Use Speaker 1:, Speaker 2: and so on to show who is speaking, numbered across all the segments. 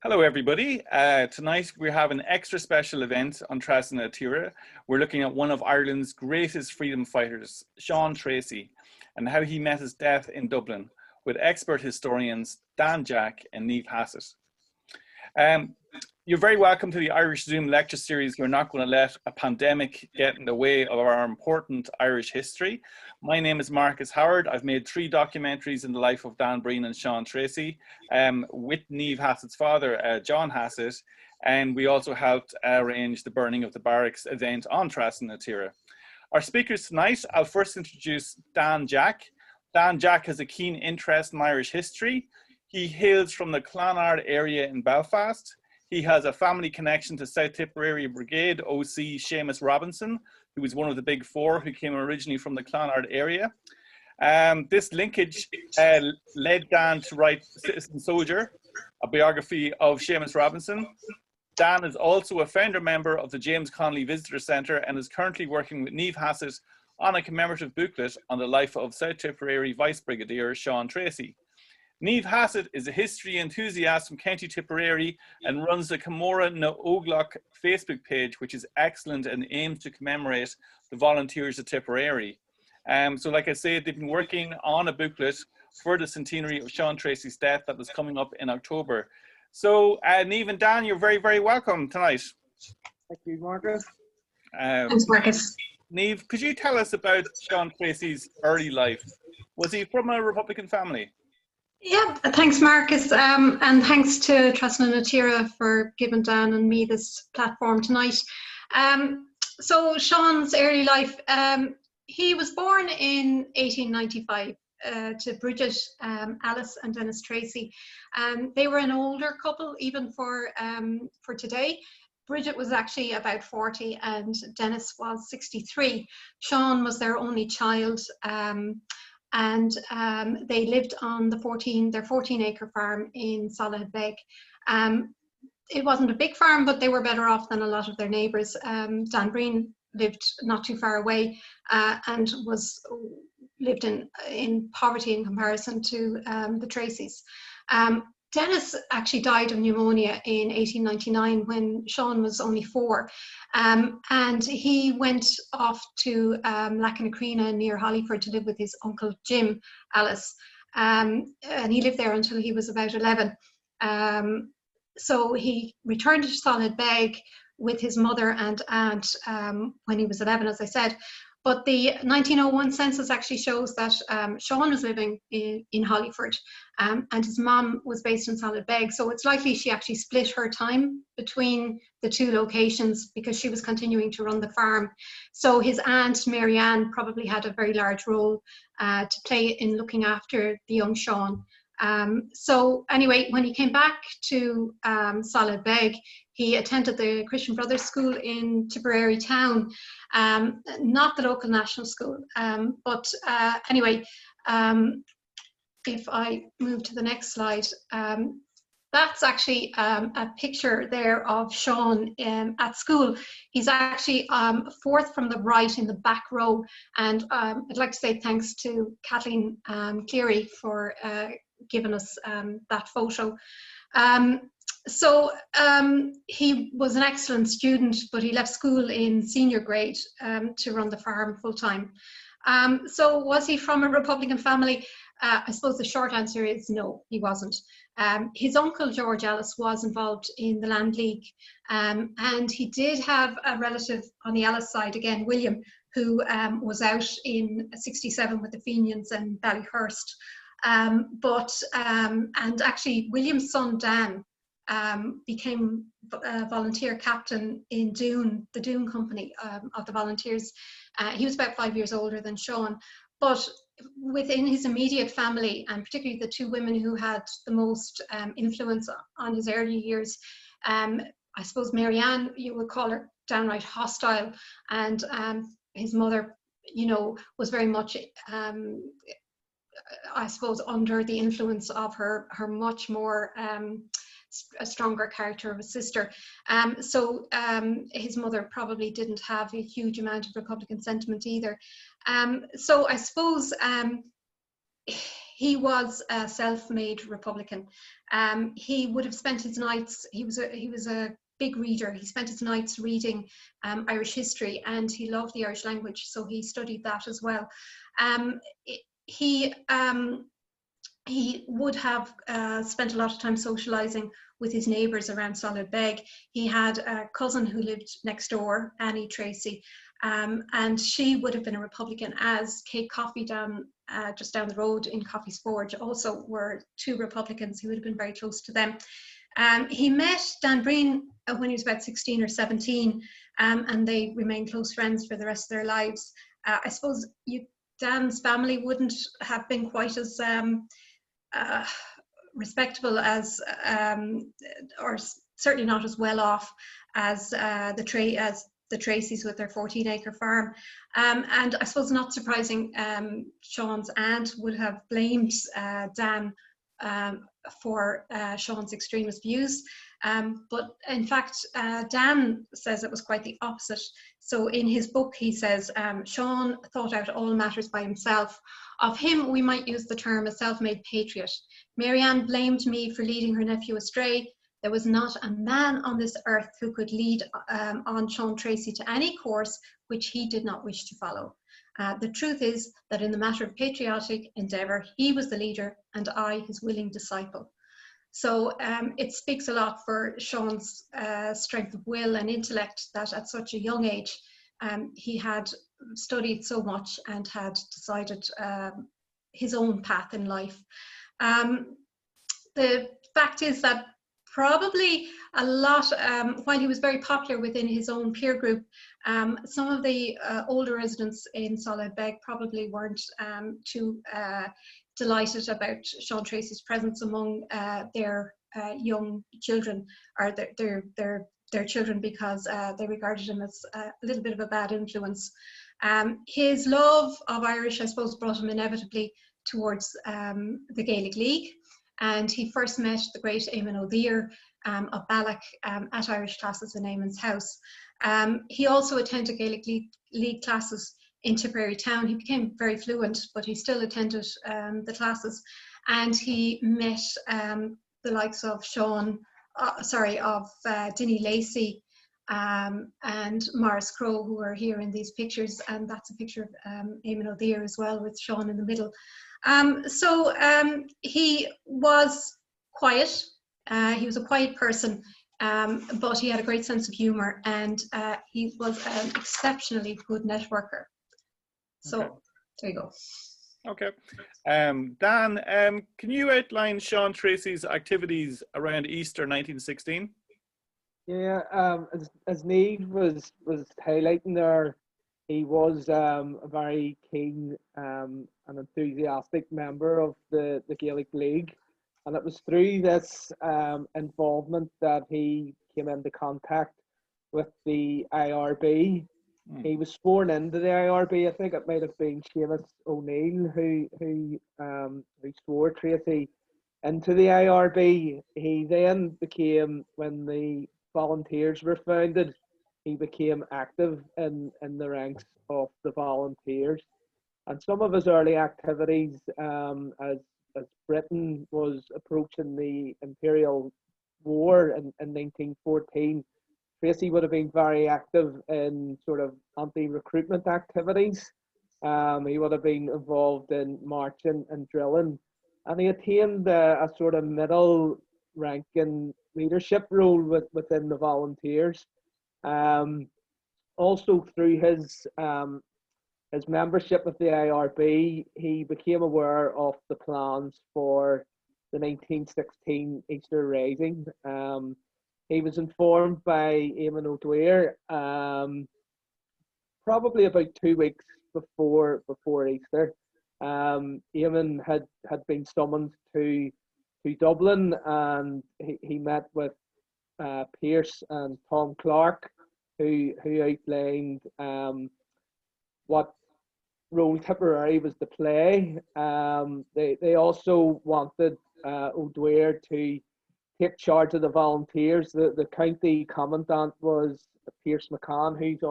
Speaker 1: Hello everybody. Tonight we have an extra special event on Treacy na Tíre. We're looking at one of Ireland's greatest freedom fighters, Seán Treacy, and how he met his death in Dublin with expert historians Dan Jack and Niamh Hassett. You're very welcome to the Irish Zoom lecture series. We're not going to let a pandemic get in the way of our important Irish history. My name is Marcus Howard. I've made 3 documentaries in the life of Dan Breen and Seán Treacy with Niamh Hassett's father, John Hassett, and we also helped arrange the burning of the barracks event on Treacy na Tíre. Our speakers tonight, I'll first introduce Dan Jack. Dan Jack has a keen interest in Irish history. He hails from the Clonard area in Belfast. He has a family connection to South Tipperary Brigade OC Seamus Robinson, who was one of the big 4 who came originally from the Clonard area. This linkage led Dan to write Citizen Soldier, a biography of Seamus Robinson. Dan is also a founder member of the James Connolly Visitor Centre and is currently working with Niamh Hassett on a commemorative booklet on the life of South Tipperary Vice Brigadier Seán Treacy. Niamh Hassett is a history enthusiast from County Tipperary and runs the Camora na Óglaach Facebook page, which is excellent and aims to commemorate the volunteers of Tipperary. So like I said, they've been working on a booklet for the centenary of Seán Treacy's death that was coming up in October. So Niamh and Dan, you're very, very welcome tonight.
Speaker 2: Thank you, Marcus.
Speaker 3: Thanks, Marcus.
Speaker 1: Niamh, could you tell us about Seán Treacy's early life? Was he from a Republican family?
Speaker 3: Yeah, thanks, Marcus, and thanks to Treacy na Tíre for giving Dan and me this platform tonight. So Seán's early life, he was born in 1895 to Bridget Allis and Dennis Treacy. They were an older couple, even for today. Bridget was actually about 40 and Dennis was 63. Seán was their only child. And they lived on their 14-acre farm in Soloheadbeg. It wasn't a big farm, but they were better off than a lot of their neighbours. Dan Breen lived not too far away and lived in poverty in comparison to the Treacys. Dennis actually died of pneumonia in 1899 when Seán was only 4. And he went off to Lachnacrina near Hollyford to live with his uncle Jim Allis. And he lived there until he was about 11. So he returned to Soloheadbeg with his mother and aunt when he was 11, as I said. But the 1901 census actually shows that Seán was living in Hollyford and his mum was based in Soloheadbeg. So it's likely she actually split her time between the 2 locations because she was continuing to run the farm. So his aunt, Mary Ann, probably had a very large role to play in looking after the young Seán. So anyway, when he came back to Soloheadbeg, he attended the Christian Brothers School in Tipperary town, not the local national school. But anyway, if I move to the next slide, that's actually a picture there of Seán at school. He's actually 4th from the right in the back row. And I'd like to say thanks to Kathleen Cleary for giving us that photo. So he was an excellent student, but he left school in senior grade to run the farm full time. So was he from a Republican family? I suppose the short answer is no, he wasn't. His uncle George Allis was involved in the Land League, and he did have a relative on the Allis side, again, William, who was out in '67 with the Fenians and Ballyhurst. And actually William's son Dan became a volunteer captain in Doon, the Doon company of the volunteers. He was about 5 years older than Seán, but within his immediate family, and particularly the 2 women who had the most influence on his early years, I suppose Mary Ann, you would call her downright hostile, and his mother, you know, was very much I suppose under the influence of her much more a stronger character of a sister. So his mother probably didn't have a huge amount of Republican sentiment either. So I suppose he was a self-made Republican. He would have spent his nights, he was a big reader. He spent his nights reading Irish history, and he loved the Irish language, so he studied that as well. He would have spent a lot of time socialising with his neighbours around Soloheadbeg. He had a cousin who lived next door, Annie Treacy, and she would have been a Republican, as Kate Coffey just down the road in Coffey's Forge also were two Republicans. He would have been very close to them. He met Dan Breen when he was about 16 or 17, and they remained close friends for the rest of their lives. I suppose Dan's family wouldn't have been quite as respectable as, or certainly not as well off as the Treacys with their 14-acre farm. And I suppose not surprising, Seán's aunt would have blamed Dan for Seán's extremist views. But in fact, Dan says it was quite the opposite. So in his book, he says, Seán thought out all matters by himself. Of him, we might use the term a self-made patriot. Marianne blamed me for leading her nephew astray. There was not a man on this earth who could lead on Seán Treacy to any course which he did not wish to follow. The truth is that in the matter of patriotic endeavour, he was the leader and I his willing disciple. So it speaks a lot for Seán's strength of will and intellect that at such a young age he had studied so much and had decided his own path in life. The fact is that probably a lot, while he was very popular within his own peer group, some of the older residents in Soloheadbeg probably weren't too delighted about Seán Treacy's presence among their young children, or their children, because they regarded him as a little bit of a bad influence. His love of Irish, I suppose, brought him inevitably towards the Gaelic League, and he first met the great Eamon O'Dheer of Balloch at Irish classes in Eamon's house. He also attended Gaelic League classes in Tipperary town. He became very fluent, but he still attended the classes, and he met the likes of Dinny Lacey and Morris Crowe, who are here in these pictures, and that's a picture of Eamon O'Dheer as well, with Seán in the middle. So he was quiet. He was a quiet person, but he had a great sense of humour, and he was an exceptionally good networker. So okay. There you go.
Speaker 1: Okay. Dan, can you outline Seán Treacy's activities around Easter 1916?
Speaker 2: Yeah, as Niamh was highlighting there, he was a very keen and enthusiastic member of the Gaelic League, and it was through this involvement that he came into contact with the IRB. He was sworn into the IRB. I think it might have been Seamus O'Neill who swore Treacy into the IRB. He then became, when the volunteers were founded, he became active in the ranks of the volunteers. And some of his early activities, as Britain was approaching the Imperial War in 1914, Treacy would have been very active in sort of anti-recruitment activities. He would have been involved in marching and drilling, and he attained a sort of middle ranking leadership role within the volunteers. Also through his membership of the IRB, he became aware of the plans for the 1916 Easter Rising. He was informed by Eamon O'Dheer probably about 2 weeks before Easter. Eamon had been summoned to Dublin, and he met with Pearse and Tom Clark, who outlined what role Tipperary was to play. They also wanted O'Dheer to take charge of the volunteers. The county commandant was Pearse McCann, who's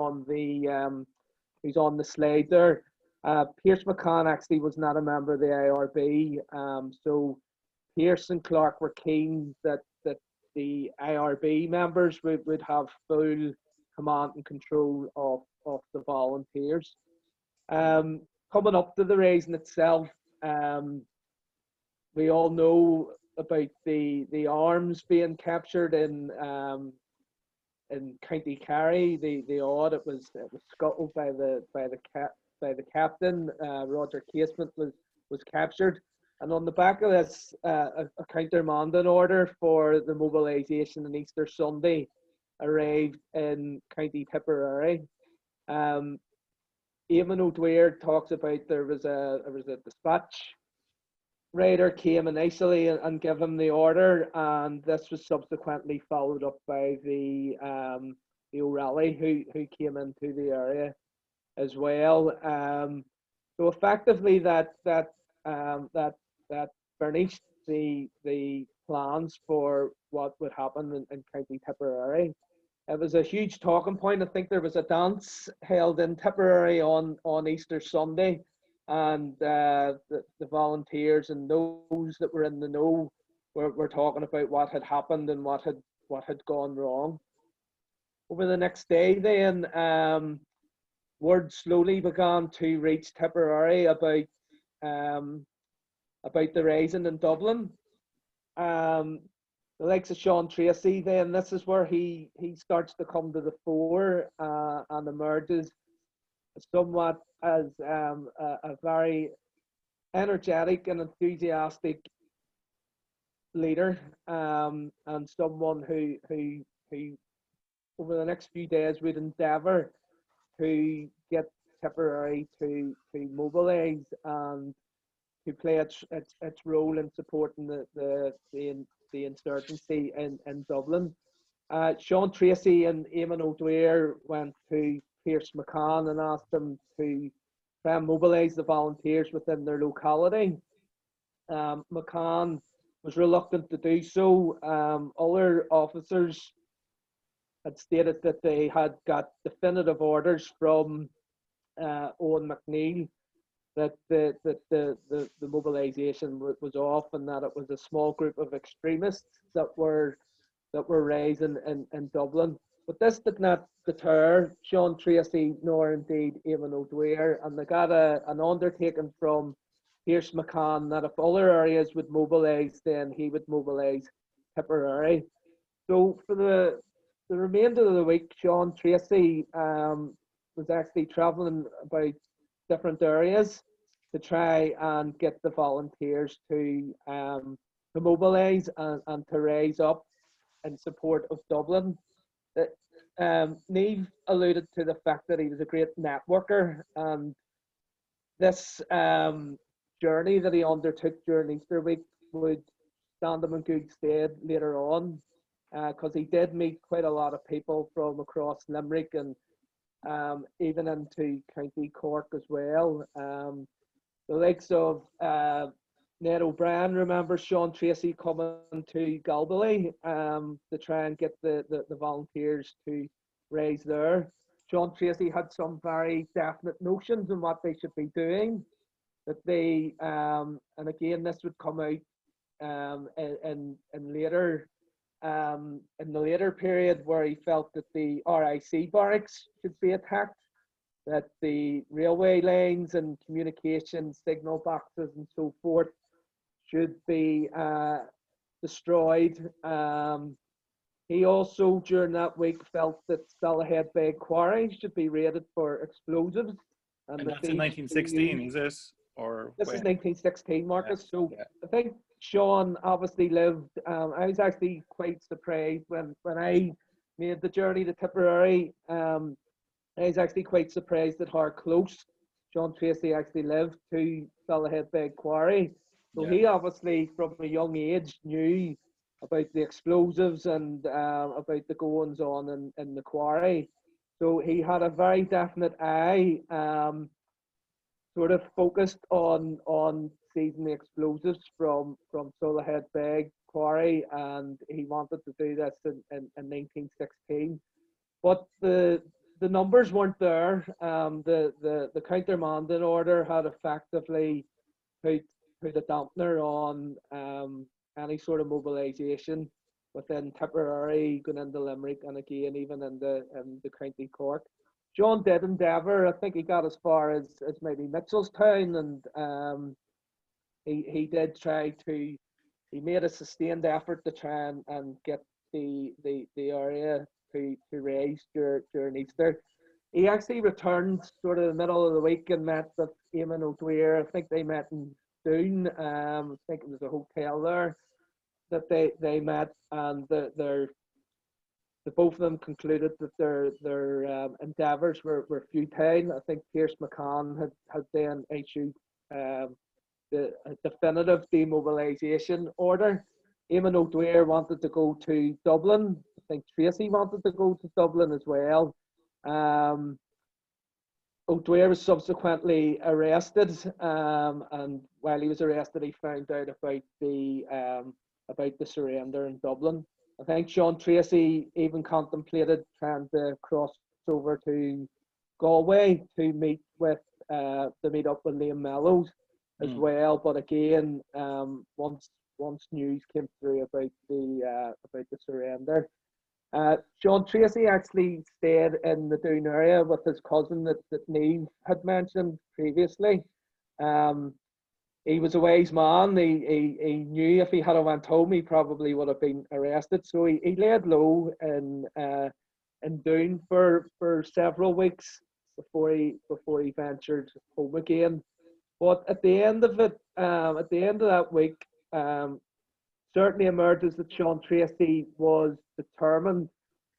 Speaker 2: on the slide there. Pierce McCann actually was not a member of the IRB, so Pierce and Clark were keen that the IRB members would have full command and control of the volunteers. Coming up to the raising itself, we all know about the arms being captured in County Kerry. The odd it was scuttled by the captain. Roger Casement was captured, and on the back of this, a countermanding order for the mobilisation on Easter Sunday arrived in County Tipperary. Eamon O'Dwyer talks about there was a dispatch rider came initially and gave him the order, and this was subsequently followed up by the O'Reilly who came into the area as well. So effectively that furnished the plans for what would happen in County Tipperary. It was a huge talking point. I think there was a dance held in Tipperary on Easter Sunday, and the volunteers and those that were in the know were talking about what had happened and what had gone wrong. Over the next day then, word slowly began to reach Tipperary about the rising in Dublin. The likes of Seán Treacy, then this is where he starts to come to the fore and emerges somewhat as a very energetic and enthusiastic leader, and someone who over the next few days would endeavour to get Tipperary to mobilise and to play its role in supporting the insurgency in Dublin. Seán Treacy and Eamon O'Dwyer went to Pierce McCann and asked him to try and mobilise the volunteers within their locality. McCann was reluctant to do so. Other officers had stated that they had got definitive orders from Owen McNeill that the mobilisation was off, and that it was a small group of extremists that were rising in Dublin. But this did not deter Seán Treacy nor indeed Eamon O'Dwyer, and they got an undertaking from Pierce McCann that if other areas would mobilise, then he would mobilise Tipperary. So for the remainder of the week, Seán Treacy was actually travelling about different areas to try and get the volunteers to mobilise and to rise up in support of Dublin. Niamh alluded to the fact that he was a great networker, and this journey that he undertook during Easter week would stand him in good stead later on, because he did meet quite a lot of people from across Limerick and even into County Cork as well. The likes of Ned O'Brien remembers Seán Treacy coming to Galway to try and get the volunteers to rise there. Seán Treacy had some very definite notions on what they should be doing. That they and again this would come out in the later period, where he felt that the RIC barracks should be attacked, that the railway lines and communication signal boxes and so forth should be destroyed. He also during that week felt that Soloheadbeg quarry should be raided for explosives.
Speaker 1: And that's in 1916, is it? Or
Speaker 2: this is 1916, Marcus.
Speaker 1: Yeah.
Speaker 2: So yeah. I think Seán obviously lived. I was actually quite surprised when I made the journey to Tipperary. I was actually quite surprised at how close Seán Treacy actually lived to Soloheadbeg quarry. So he obviously, from a young age, knew about the explosives and about the goings on in the quarry. So he had a very definite eye, sort of focused on seizing the explosives from Soloheadbeg quarry, and he wanted to do this in 1916. But the the numbers weren't there. The countermanding order had effectively put a dampener on any sort of mobilisation within Tipperary, going into Limerick, and again even in the County Cork. John did endeavour. I think he got as far as maybe Mitchellstown, and he did try to. He made a sustained effort to try and get the area to raise during Easter. He actually returned sort of the middle of the week and met with Eamon O'Dwyer. I think they met in Doon. I think it was a hotel there that they met, and the both of them concluded that their endeavours were futile. I think Pierce McCann had then issued the definitive demobilisation order. Eamon O'Dwyer wanted to go to Dublin. I think Treacy wanted to go to Dublin as well. O'Dwyer was subsequently arrested, and while he was arrested, he found out about the surrender in Dublin. I think Seán Treacy even contemplated trying to cross over to Galway to meet up with Liam Mellows as well. But again, once news came through about the surrender, Seán Treacy actually stayed in the Doon area with his cousin that Niamh had mentioned previously. He was a wise man. He knew if he had went home, he probably would have been arrested. So he laid low in Doon for several weeks before he ventured home again. But at the end of it, at the end of that week, certainly emerges that Seán Treacy was determined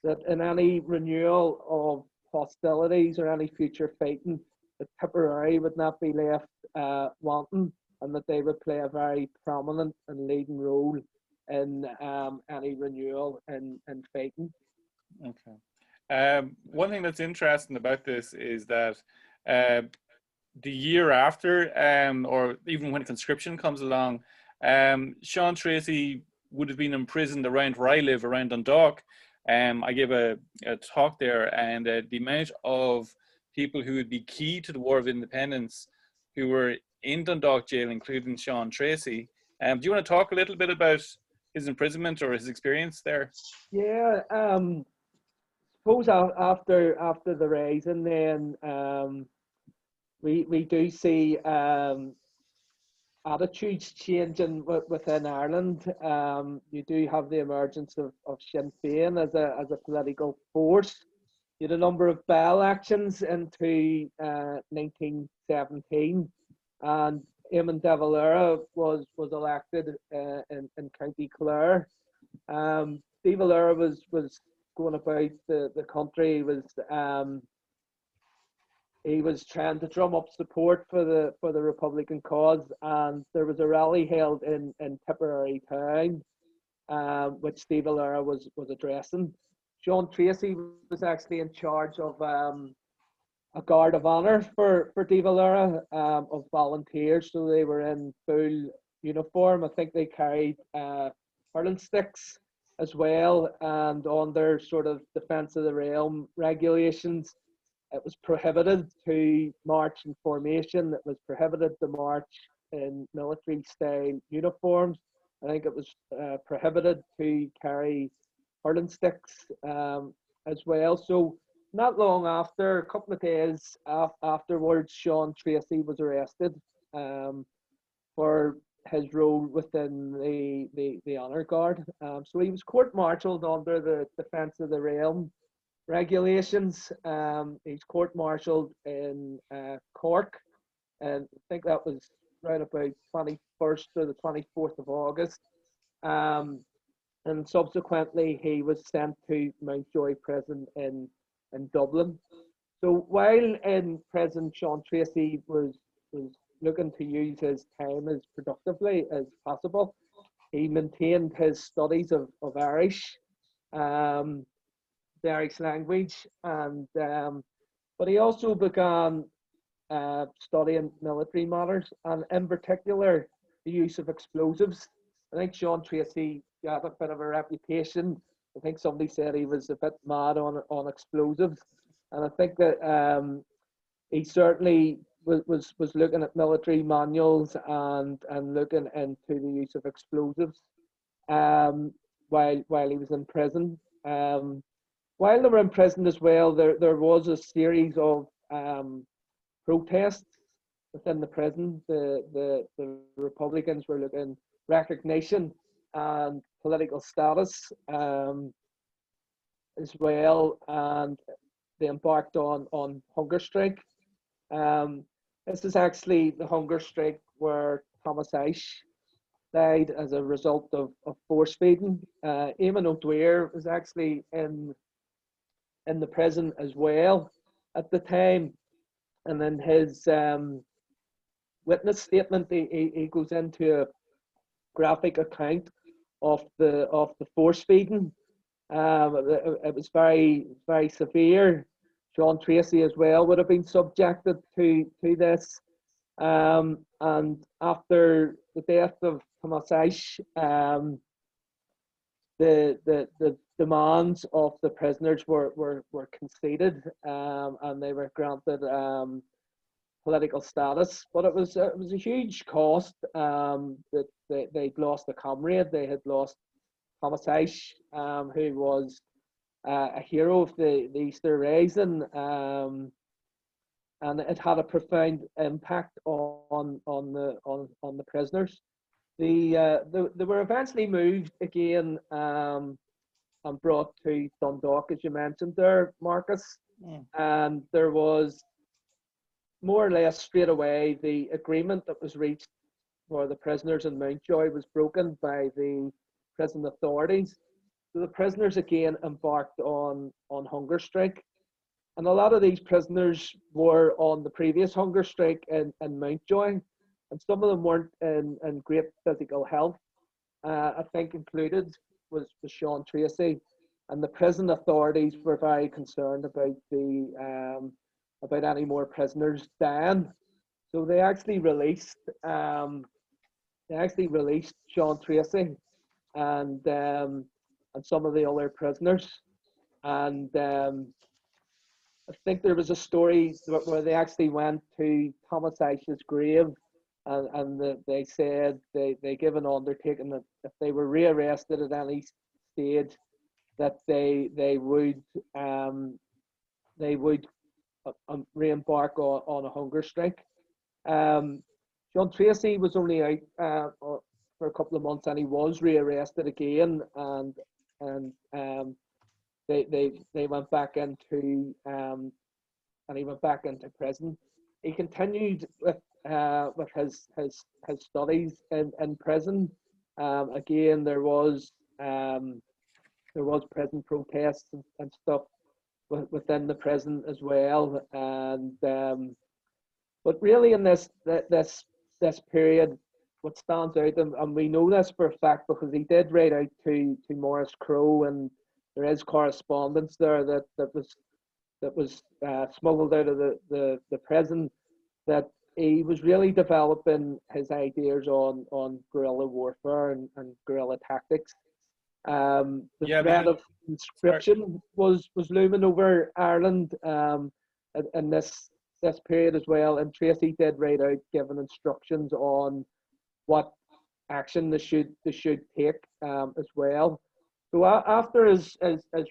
Speaker 2: that in any renewal of hostilities or any future fighting, that Tipperary would not be left wanting, and that they would play a very prominent and leading role in any renewal in fighting.
Speaker 1: Okay. One thing that's interesting about this is that the year after, or even when conscription comes along, Seán Treacy would have been imprisoned around where I live, around Dundalk. I gave a talk there, and the amount of people who would be key to the War of Independence who were in Dundalk jail, including Seán Treacy. Do you want to talk a little bit about his imprisonment or his experience there?
Speaker 2: Yeah, suppose after the rising, then we do see attitudes changing within Ireland. You do have the emergence of Sinn Féin as a political force. You had a number of by-elections into 1917, and Eamon de Valera was elected in County Clare. De Valera was going about the country. He was trying to drum up support for the Republican cause, and there was a rally held in Tipperary town, which De Valera was addressing. Seán Treacy was actually in charge of a guard of honour for De Valera, of volunteers, so they were in full uniform. I think they carried hurling sticks as well, and on their sort of defence of the realm regulations, it was prohibited to march in formation. It was prohibited to march in military-style uniforms. I think it was prohibited to carry hurling sticks as well. So not long after, a couple of days afterwards, Seán Treacy was arrested for his role within the honour guard. So he was court-martialed under the Defence of the Realm regulations. He's court-martialed in Cork, and I think that was right about 21st or the 24th of August. And subsequently he was sent to Mountjoy prison in Dublin. So while in prison, Seán Treacy was looking to use his time as productively as possible. He maintained his studies of Irish, the Irish language, and but he also began studying military matters, and in particular the use of explosives. I think Seán Treacy got a bit of a reputation. I think somebody said he was a bit mad on explosives, And I think that he certainly was looking at military manuals and looking into the use of explosives while he was in prison. While they were in prison as well, there was a series of protests within the prison. The Republicans were looking recognition and political status as well, and they embarked on hunger strike. This is actually the hunger strike where Thomas Ashe died as a result of force feeding. Eamon O'Dwyer was actually in the prison as well at the time, and in his witness statement, he goes into a graphic account of the force feeding. It was very severe. Seán Treacy as well would have been subjected to this. And after the death of Thomas Ashe, the demands of the prisoners were conceded, and they were granted political status. But it was a huge cost. That they'd lost a comrade. They had lost Thomas Ashe, who was a hero of the Easter Rising, and it had a profound impact on the prisoners. They were eventually moved again and brought to Dundalk, as you mentioned there, Marcus. And there was more or less straight away the agreement that was reached for the prisoners in Mountjoy was broken by the prison authorities. So the prisoners again embarked on hunger strike. And a lot of these prisoners were on the previous hunger strike in Mountjoy, and some of them weren't in great physical health. I think included was Seán Treacy, and the prison authorities were very concerned about any more prisoners dying. So they actually released Seán Treacy and some of the other prisoners. And I think there was a story where they actually went to Thomas Ashe's grave, and they said they gave an undertaking that if they were rearrested at any stage, that they would re-embark on a hunger strike. Seán Treacy was only out for a couple of months, and he was rearrested again, and they went back into and he went back into prison. He continued with his studies in prison. Again, there was prison protests and stuff within the prison as well. And but really in this period, what stands out, and we know this for a fact because he did write out to Maurice Crowe, and there is correspondence there that was smuggled out of the prison, that he was really developing his ideas on guerrilla warfare and guerrilla tactics. The threat of conscription was looming over Ireland in this period as well, and Treacy did write out giving instructions on what action they should take as well. So after his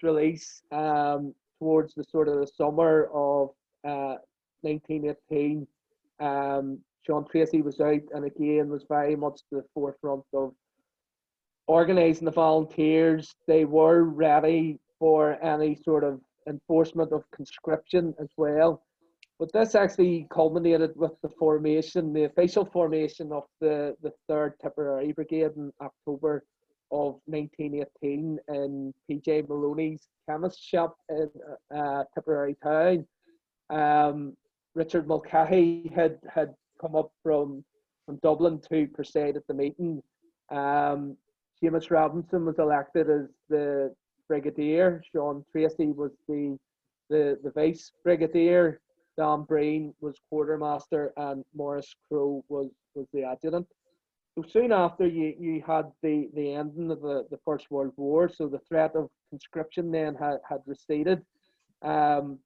Speaker 2: release, towards the sort of the summer of 1918, Seán Treacy was out and again was very much to the forefront of organising the volunteers. They were ready for any sort of enforcement of conscription as well. But this actually culminated with the official formation of the Third Tipperary Brigade in October of 1918 in PJ Maloney's chemist shop in Tipperary Town. Richard Mulcahy had come up from Dublin to preside at the meeting. Seamus Robinson was elected as the brigadier. Seán Treacy was the vice brigadier. Don Breen was quartermaster, and Maurice Crowe was the adjutant. So soon after, you had the ending of the First World War, so the threat of conscription then had receded,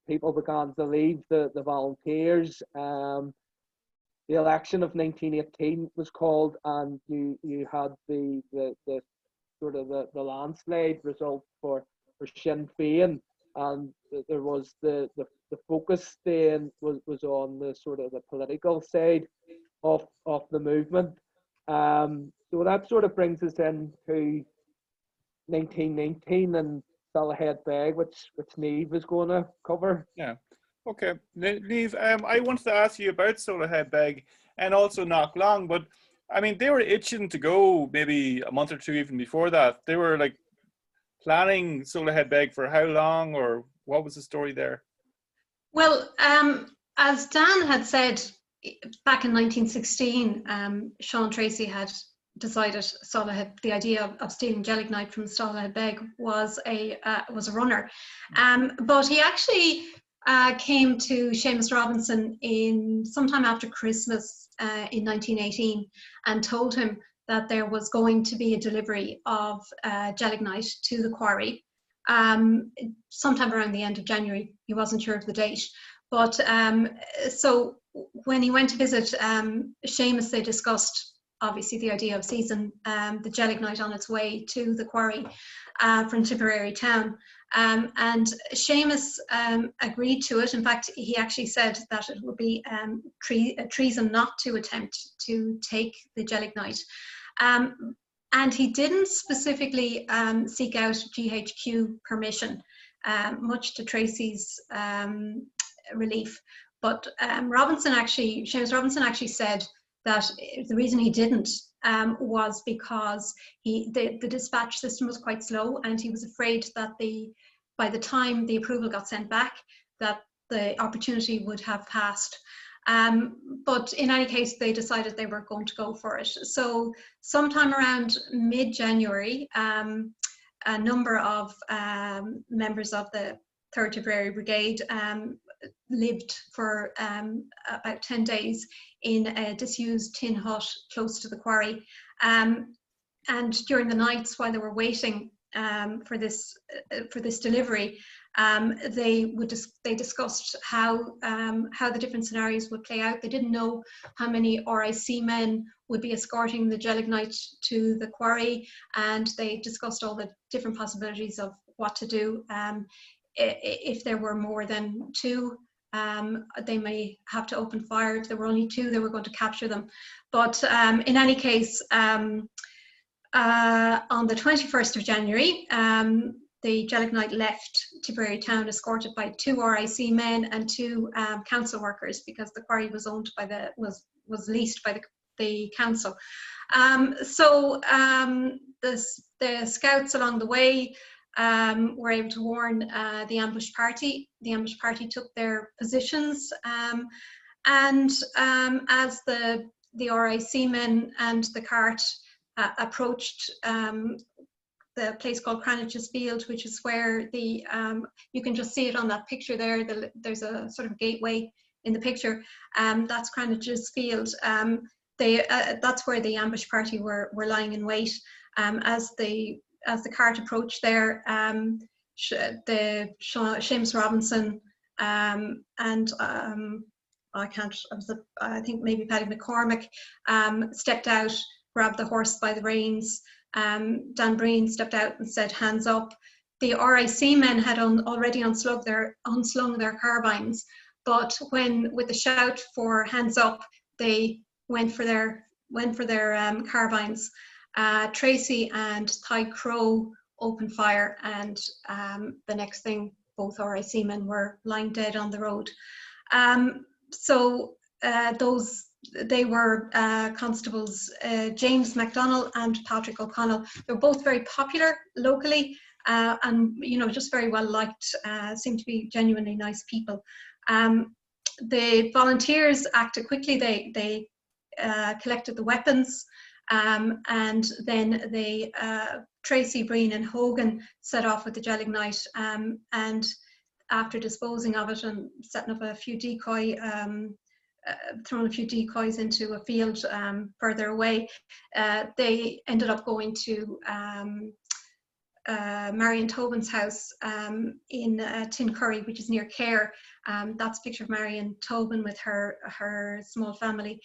Speaker 2: people began to leave the volunteers. The election of 1918 was called, and you had the sort of the landslide result for Sinn Féin, and there was the focus then was on the sort of the political side of the movement. So that sort of brings us into 1919 and Soloheadbeg, which Niamh is going to cover.
Speaker 1: Yeah. Okay, Niamh, I wanted to ask you about Soloheadbeg and also Knocklong, but I mean, they were itching to go maybe a month or two even before that. They were like planning Soloheadbeg for how long, or what was the story there?
Speaker 3: Well, as Dan had said back in 1916, Seán Treacy had decided the idea of stealing gelignite from Soloheadbeg was a runner, but he actually came to Seamus Robinson in sometime after Christmas in 1918 and told him that there was going to be a delivery of gelignite to the quarry sometime around the end of January. He wasn't sure of the date, but so when he went to visit Seamus, they discussed obviously the idea of seizing the gelignite on its way to the quarry from Tipperary town. And Seamus agreed to it. In fact, he actually said that it would be treason not to attempt to take the gelignite. And he didn't specifically seek out GHQ permission, much to Treacy's relief. But Seamus Robinson actually said that the reason he didn't was because the dispatch system was quite slow, and he was afraid that by the time the approval got sent back, that the opportunity would have passed. But in any case, they decided they were going to go for it. So sometime around mid-January, a number of members of the Third Tipperary Brigade lived for about 10 days in a disused tin hut close to the quarry. And during the nights while they were waiting for this delivery, they discussed how the different scenarios would play out. They didn't know how many RIC men would be escorting the gelignite to the quarry, and they discussed all the different possibilities of what to do. If there were more than two, they may have to open fire. If there were only two, they were going to capture them. But in any case, on the 21st of January, the gelignite left Tipperary town escorted by 2 RIC men and 2 council workers, because the quarry was owned by was leased by the council. So the scouts along the way were able to warn the ambush party. The ambush party took their positions, and as the RIC men and the cart approached the place called Cranitch's Field, which is where you can just see it on that picture there. There's a sort of gateway in the picture. That's Cranitch's Field. That's where the ambush party were lying in wait. As the cart approached there, Seamus Robinson and I think maybe Paddy McCormick stepped out, grabbed the horse by the reins. Dan Breen stepped out and said, "Hands up." The RIC men had already unslung their carbines, but with the shout for "hands up," they went for their carbines. Treacy and Ty Crow opened fire, and the next thing, both RIC men were lying dead on the road. They were constables James MacDonald and Patrick O'Connell. They were both very popular locally, and just very well liked. Seemed to be genuinely nice people. The volunteers acted quickly. They collected the weapons, and then Treacy, Breen and Hogan set off with the gelignite, and after disposing of it and setting up a few thrown a few decoys into a field further away, they ended up going to Marion Tobin's house in Tincurry, which is near Cahir. That's a picture of Marion Tobin with her small family.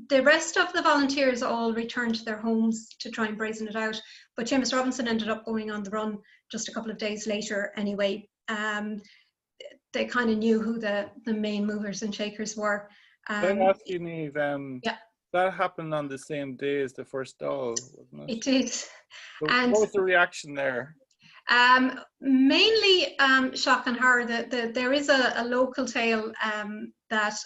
Speaker 3: The rest of the volunteers all returned to their homes to try and brazen it out, but Seamus Robinson ended up going on the run just a couple of days later anyway. They kind of knew who the main movers and shakers were.
Speaker 1: Can I ask you, Niamh,
Speaker 3: yeah.
Speaker 1: That happened on the same day as the first doll, wasn't it?
Speaker 3: It did.
Speaker 1: So
Speaker 3: And
Speaker 1: what was the reaction there?
Speaker 3: Mainly shock and horror. There is a local tale that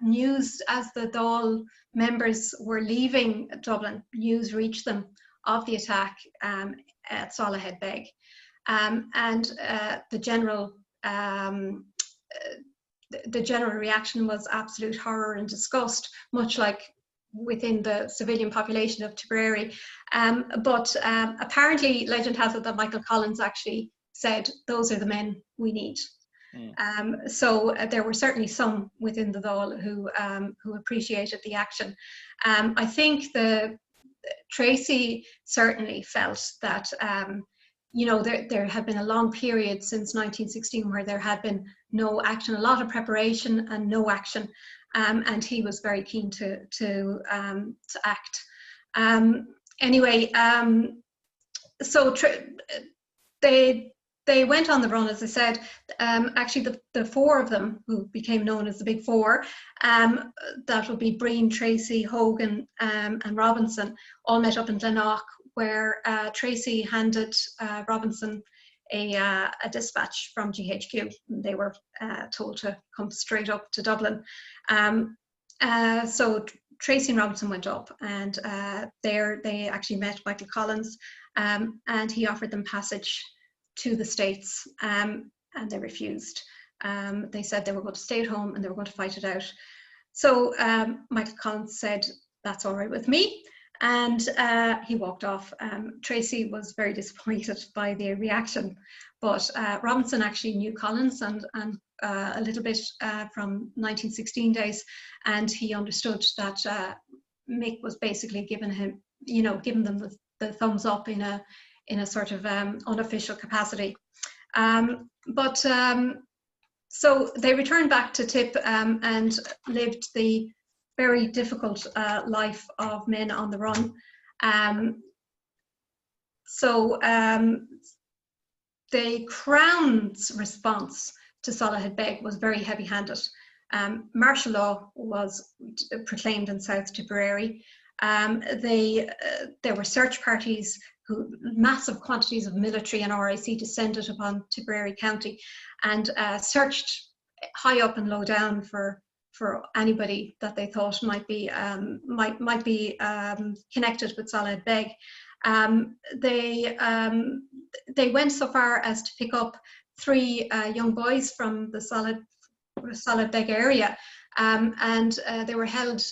Speaker 3: news, as the Dáil members were leaving Dublin, news reached them of the attack at Soloheadbeg, and the general reaction was absolute horror and disgust, much like within the civilian population of Tipperary. But apparently legend has it that Michael Collins actually said, those are the men we need. So there were certainly some within the Dáil who appreciated the action. I think the Treacy certainly felt that you know, there had been a long period since 1916 where there had been no action, a lot of preparation and no action. And he was very keen to act. Anyway, so they went on the run, as I said. Actually, the four of them, who became known as the Big Four, that would be Breen, Treacy, Hogan, and Robinson, all met up in Glenloch, where Treacy handed Robinson a dispatch from GHQ. They were told to come straight up to Dublin. So Treacy and Robinson went up, and there they actually met Michael Collins, and he offered them passage to the States, and they refused. They said they were going to stay at home and they were going to fight it out. So Michael Collins said, "That's all right with me." And he walked off. Treacy was very disappointed by the reaction, but Robinson actually knew Collins and a little bit from 1916 days, and he understood that Mick was basically giving him, you know, giving them the thumbs up in a sort of unofficial capacity. So they returned back to Tip and lived the very difficult life of men on the run. The Crown's response to Soloheadbeg was very heavy-handed. Martial law was proclaimed in South Tipperary. There were search parties massive quantities of military and RIC descended upon Tipperary County and searched high up and low down for anybody that they thought might be connected with Soloheadbeg. They went so far as to pick up 3 young boys from the Soloheadbeg area, and they were held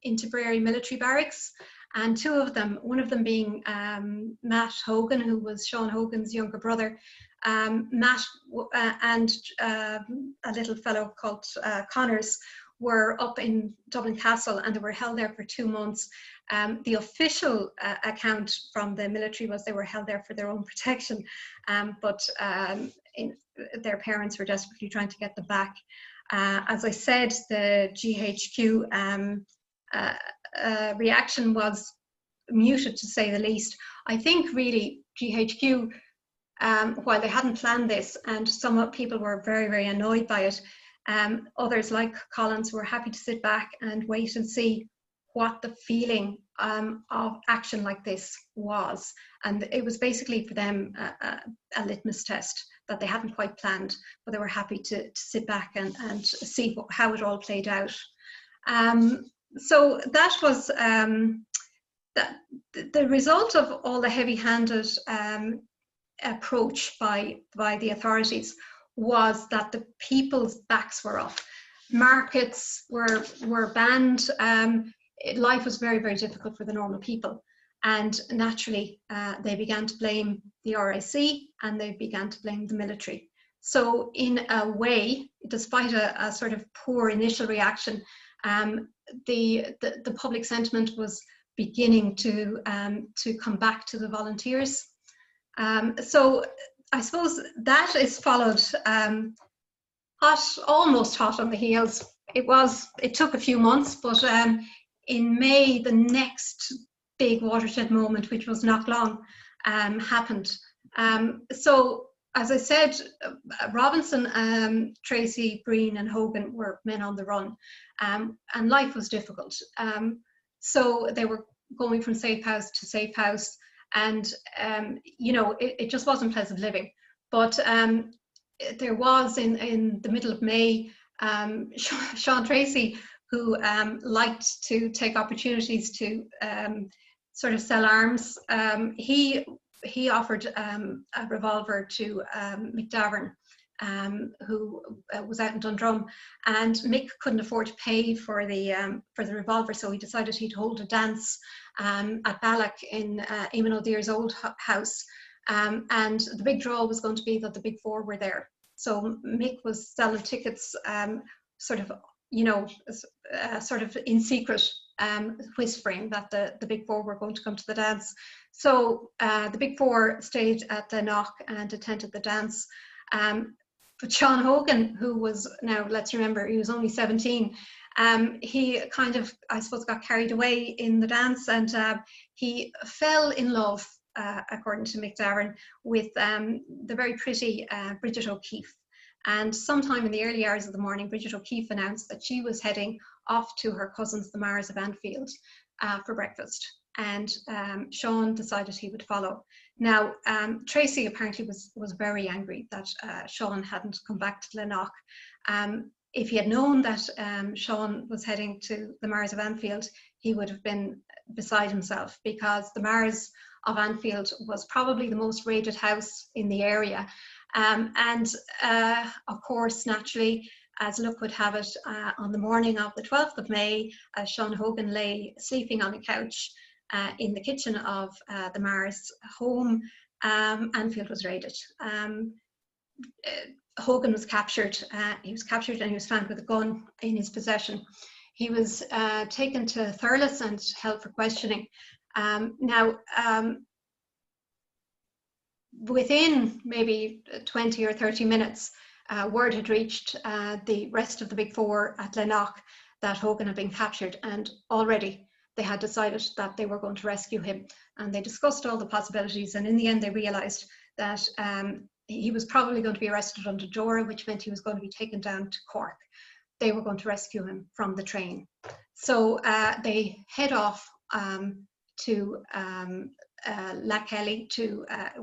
Speaker 3: in Tipperary military barracks. And 2 of them, one of them being Matt Hogan, who was Seán Hogan's younger brother, Matt and a little fellow called Connors, were up in Dublin Castle, and they were held there for 2 months. The official account from the military was they were held there for their own protection, but their parents were desperately trying to get them back. As I said, the GHQ reaction was muted, to say the least. I think really GHQ, while they hadn't planned this, and some people were very, very annoyed by it, others like Collins were happy to sit back and wait and see what the feeling of action like this was. And it was basically for them a litmus test that they hadn't quite planned, but they were happy to sit back and see how it all played out. So that was the result of all the heavy-handed approach by the authorities was that the people's backs were off. Markets were banned. Life was very, very difficult for the normal people. And naturally, they began to blame the RIC and they began to blame the military. So in a way, despite a sort of poor initial reaction, the public sentiment was beginning to come back to the volunteers. So I suppose that is followed almost hot on the heels. It took a few months, but in May, the next big watershed moment, which was Knocklong, happened. So, as I said, Robinson, Treacy, Breen and Hogan were men on the run, and life was difficult. So they were going from safe house to safe house, and you know, it just wasn't pleasant living. But there was in the middle of May, Seán Treacy, who liked to take opportunities to sort of sell arms. He offered a revolver to McDavern, who was out in Dundrum, and Mick couldn't afford to pay for the revolver, so he decided he'd hold a dance at Ballock in Eamon O'Dear's old house, and the big draw was going to be that the Big Four were there. So Mick was selling tickets, sort of, you know, sort of in secret, whispering that the Big Four were going to come to the dance. So the Big Four stayed at the Knock and attended the dance. But Seán Hogan, who was, now let's remember, he was only 17, he kind of, I suppose, got carried away in the dance, and he fell in love, according to McDavern, with the very pretty Bridget O'Keefe. And sometime in the early hours of the morning, Bridget O'Keefe announced that she was heading off to her cousins, the Mars of Anfield, for breakfast. And Seán decided he would follow. Now, Treacy apparently was very angry that Seán hadn't come back to Glenloch. If he had known that Seán was heading to the Mars of Anfield, he would have been beside himself, because the Mars of Anfield was probably the most raided house in the area. And of course, naturally, as luck would have it, on the morning of the 12th of May, Seán Hogan lay sleeping on a couch in the kitchen of the Mars home. Anfield was raided. Hogan was captured. He was captured and he was found with a gun in his possession. He was taken to Thurles and held for questioning. Now, within maybe 20 or 30 minutes, word had reached the rest of the Big Four at Glenloch that Hogan had been captured, and already they had decided that they were going to rescue him. And they discussed all the possibilities, and in the end they realised that he was probably going to be arrested under Dora, which meant he was going to be taken down to Cork. They were going to rescue him from the train. So they head off to Lakelly,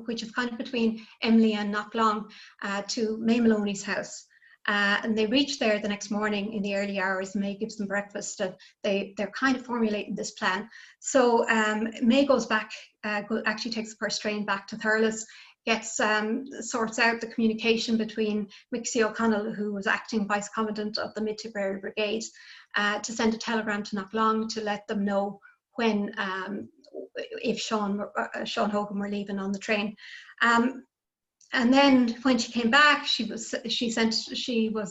Speaker 3: which is kind of between Emly and Knocklong, to May Maloney's house. And they reach there the next morning in the early hours. May gives them breakfast, and they're kind of formulating this plan. So May goes back, actually takes the first train back to Thurles, sorts out the communication between Mixie O'Connell, who was acting Vice Commandant of the Mid-Tipperary Brigade, to send a telegram to Knocklong to let them know when, if Seán Hogan were leaving on the train. And then when she came back, she was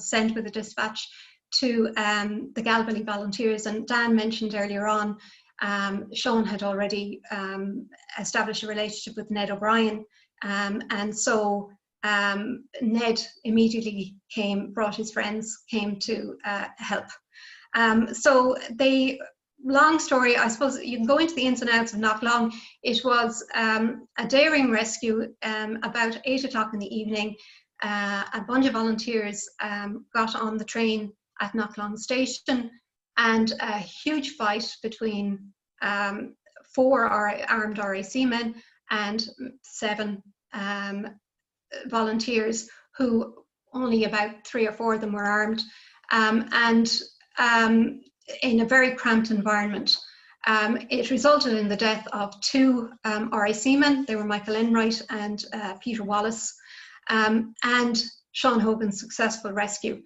Speaker 3: sent with a dispatch to the Galbally volunteers. And Dan mentioned earlier on, Seán had already established a relationship with Ned O'Brien, and so Ned immediately brought his friends, came to help. So they. Long story, I suppose you can go into the ins and outs of Knocklong. It was a daring rescue. About 8 o'clock in the evening, a bunch of volunteers got on the train at Knocklong station, and a huge fight between 4 armed RAC men and 7 volunteers, who only about 3 or 4 of them were armed, in a very cramped environment. It resulted in the death of 2 RAC men. They were Michael Enright and Peter Wallace, and Seán Hogan's successful rescue.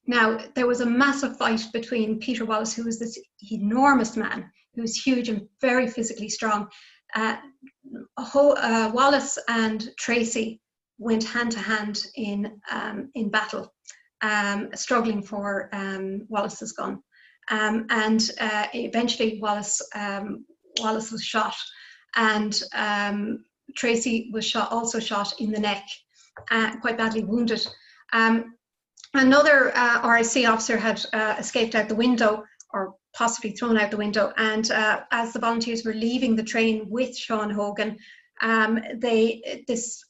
Speaker 3: Now, there was a massive fight between Peter Wallace, who was this enormous man, who was huge and very physically strong. Wallace and Treacy went hand to hand in battle, struggling for Wallace's gun. And eventually Wallace Wallace was shot, and Treacy was also shot in the neck, quite badly wounded. Another RIC officer had escaped out the window, or possibly thrown out the window, and as the volunteers were leaving the train with Seán Hogan, this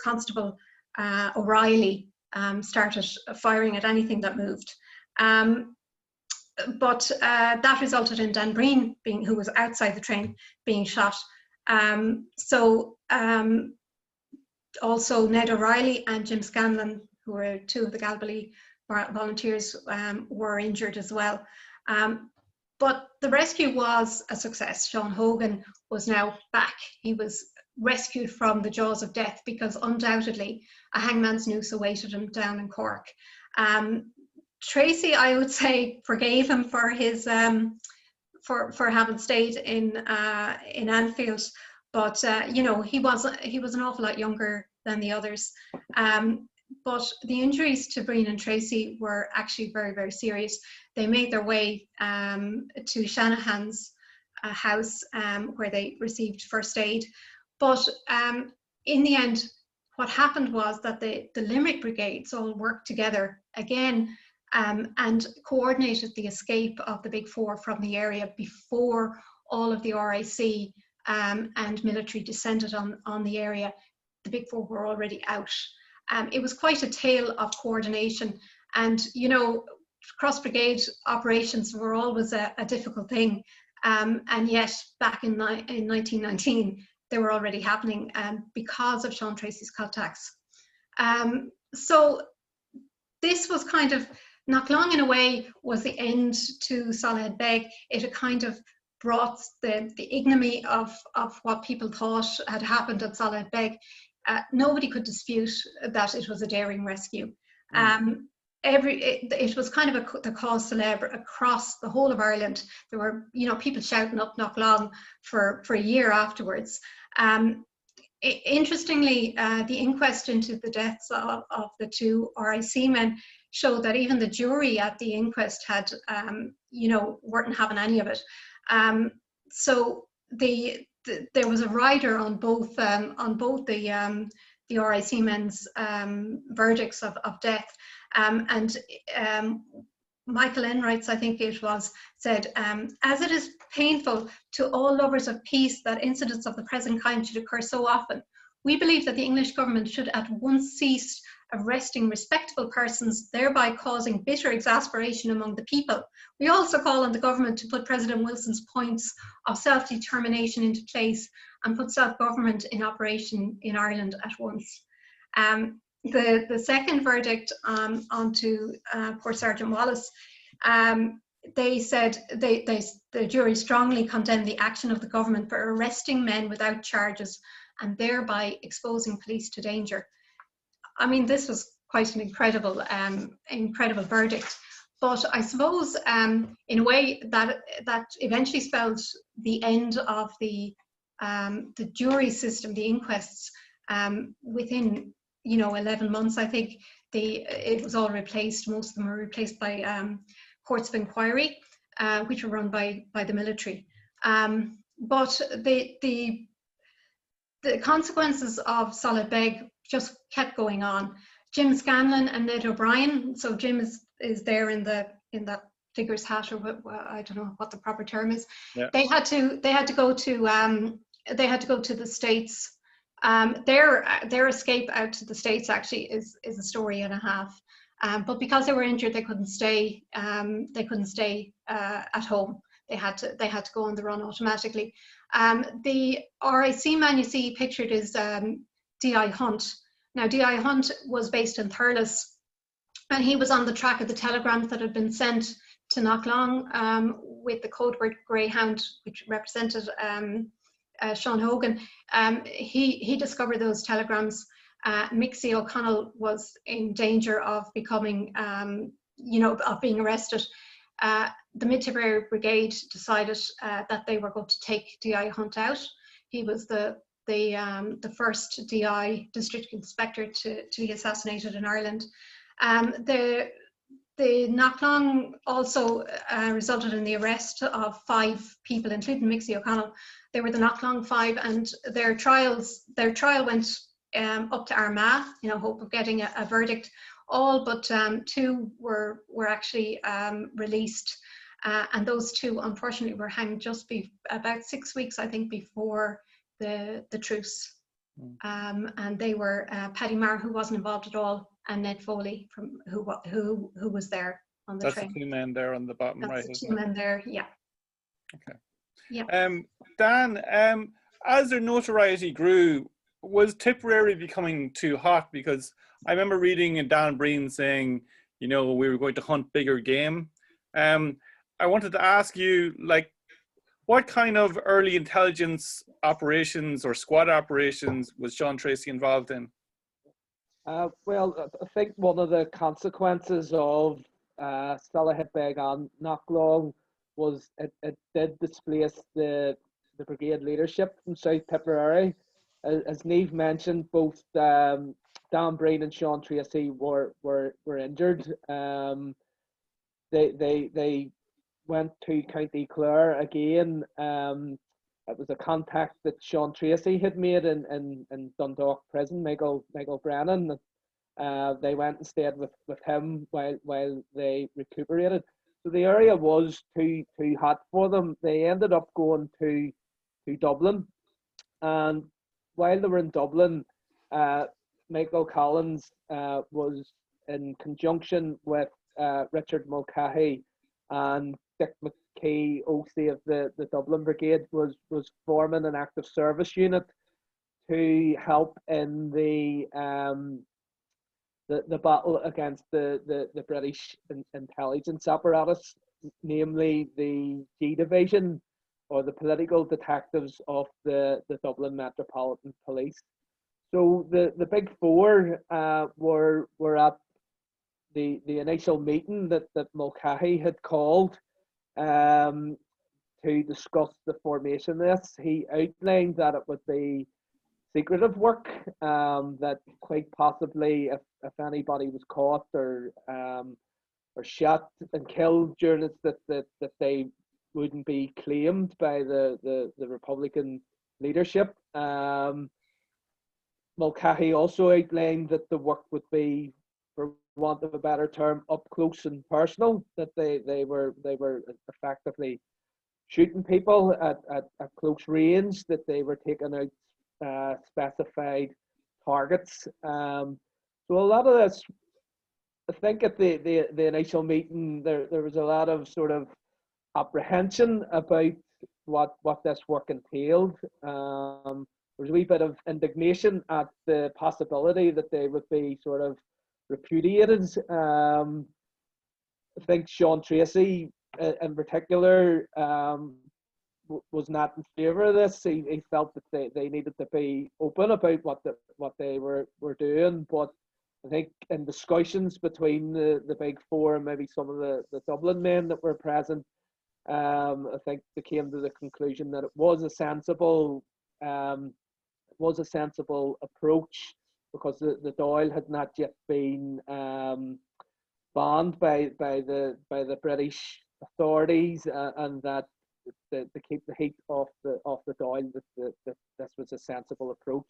Speaker 3: constable O'Reilly started firing at anything that moved. But that resulted in Dan Breen, who was outside the train, being shot. Also Ned O'Reilly and Jim Scanlon, who were two of the Galbally volunteers, were injured as well. But the rescue was a success. Seán Hogan was now back. He was rescued from the jaws of death, because undoubtedly a hangman's noose awaited him down in Cork. Treacy, I would say, forgave him for his for having stayed in Anfield, but you know, he was an awful lot younger than the others. But the injuries to Breen and Treacy were actually very, very serious. They made their way to Shanahan's house, where they received first aid. But in the end, what happened was that the Limerick brigades all worked together again and coordinated the escape of the Big Four from the area before all of the RIC and military descended on the area. The Big Four were already out. It was quite a tale of coordination, and you know, cross-brigade operations were always a difficult thing, and yet back in 1919 they were already happening because of Seán Treacy's contacts. So this was kind of, Knocklong in a way was the end to Soloheadbeg. It had kind of brought the ignominy of what people thought had happened at Soloheadbeg. Nobody could dispute that it was a daring rescue. It was kind of the cause célèbre across the whole of Ireland. There were, you know, people shouting up Knocklong for a year afterwards. Interestingly, the inquest into the deaths of the two RIC men showed that even the jury at the inquest had, you know, weren't having any of it. So there was a rider on both the RIC men's verdicts of death, and Michael Enrights, I think it was, said, as it is painful to all lovers of peace that incidents of the present kind should occur so often, we believe that the English government should at once cease arresting respectable persons, thereby causing bitter exasperation among the people. We also call on the government to put President Wilson's points of self-determination into place and put self-government in operation in Ireland at once. The second verdict onto poor Sergeant Wallace, they said the jury strongly condemned the action of the government for arresting men without charges and thereby exposing police to danger. I mean, this was quite an incredible verdict. But I suppose, in a way, that eventually spelled the end of the jury system, the inquests. Within, you know, 11 months, I think it was all replaced. Most of them were replaced by courts of inquiry, which were run by the military. But the consequences of Soloheadbeg just kept going on. Jim Scanlon and Ned O'Brien. So Jim is there in that figure's hat, or what, I don't know what the proper term is. Yeah. They had to go to the States. Their escape out to the States actually is a story and a half. But because they were injured, they couldn't stay. At home. They had to go on the run automatically. The RIC man you see pictured is D.I. Hunt. Now, D.I. Hunt was based in Thurles, and he was on the track of the telegrams that had been sent to Knocklong with the code word Greyhound, which represented Seán Hogan. He discovered those telegrams. Mixie O'Connell was in danger of becoming, of being arrested. The Mid-Tipperary Brigade decided that they were going to take D.I. Hunt out. He was the first DI district inspector to be assassinated in Ireland. The Knocklong also resulted in the arrest of 5 people, including Mixie O'Connell. They were the Knocklong 5, and their trial went up to Armagh in a hope of getting a verdict. All but 2 were actually released, and those 2 unfortunately were hanged just about 6 weeks, I think, before the truce. And they were Paddy Marr, who wasn't involved at all, and Ned Foley, who was there on the train.
Speaker 1: That's the 2 men there on the bottom right.
Speaker 3: That's the 2 men there, yeah.
Speaker 1: Okay.
Speaker 3: Yeah.
Speaker 1: Dan, as their notoriety grew, was Tipperary becoming too hot? Because I remember reading in Dan Breen saying, you know, we were going to hunt bigger game. I wanted to ask you, like, what kind of early intelligence operations or squad operations was Seán Treacy involved in?
Speaker 2: Well, I think one of the consequences of Soloheadbeg and Knocklong was it did displace the brigade leadership from South Tipperary. As Niamh mentioned, both Dan Breen and Seán Treacy were injured. They went to County Clare again. It was a contact that Seán Treacy had made in Dundalk prison, Michael Brennan. They went and stayed with him while they recuperated. So the area was too hot for them. They ended up going to Dublin, and while they were in Dublin, Michael Collins was in conjunction with Richard Mulcahy and Dick McKee, OC of the Dublin Brigade, was forming an active service unit to help in the battle against the British intelligence apparatus, namely the G Division, or the political detectives of the Dublin Metropolitan Police. So the big 4 were at the initial meeting that Mulcahy had called to discuss the formation of this. He outlined that it would be secretive work, that quite possibly if anybody was caught or shot and killed during it, that they wouldn't be claimed by the Republican leadership. Mulcahy also outlined that the work would be, for want of a better term, up close and personal, that they were effectively shooting people at close range, that they were taking out specified targets. So a lot of this, I think at the initial meeting, there was a lot of sort of apprehension about what this work entailed. There was a wee bit of indignation at the possibility that they would be sort of repudiated. I think Seán Treacy in particular was not in favour of this. He felt that they needed to be open about what they were doing, but I think in discussions between the big 4 and maybe some of the Dublin men that were present, I think they came to the conclusion that it was a sensible approach, because the Dáil had not yet been banned by the British authorities, and that to keep the heat off the Dáil, that this was a sensible approach.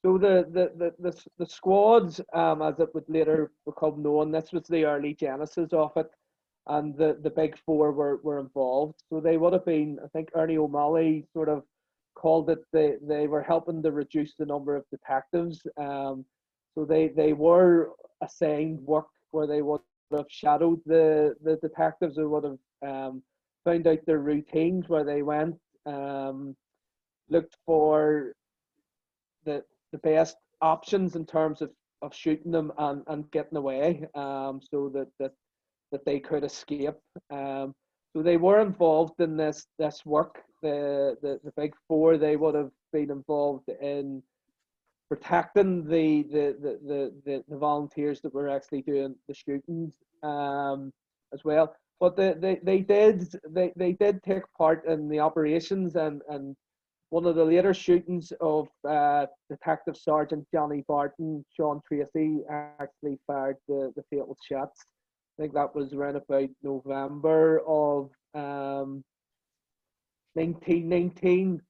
Speaker 2: So the squads, as it would later become known, this was the early genesis of it, and the big 4 were involved. So they would have been, I think Ernie O'Malley sort of called it, they were helping to reduce the number of detectives. So they were assigned work where they would have shadowed the detectives, who would have found out their routines, where they went, looked for the best options in terms of shooting them and getting away, so that they could escape. So they were involved in this work. The big 4, they would have been involved in protecting the volunteers that were actually doing the shootings, as well. But they did take part in the operations, and one of the later shootings of Detective Sergeant Johnny Barton, Seán Treacy actually fired the fatal shots. I think that was around about November of 1919.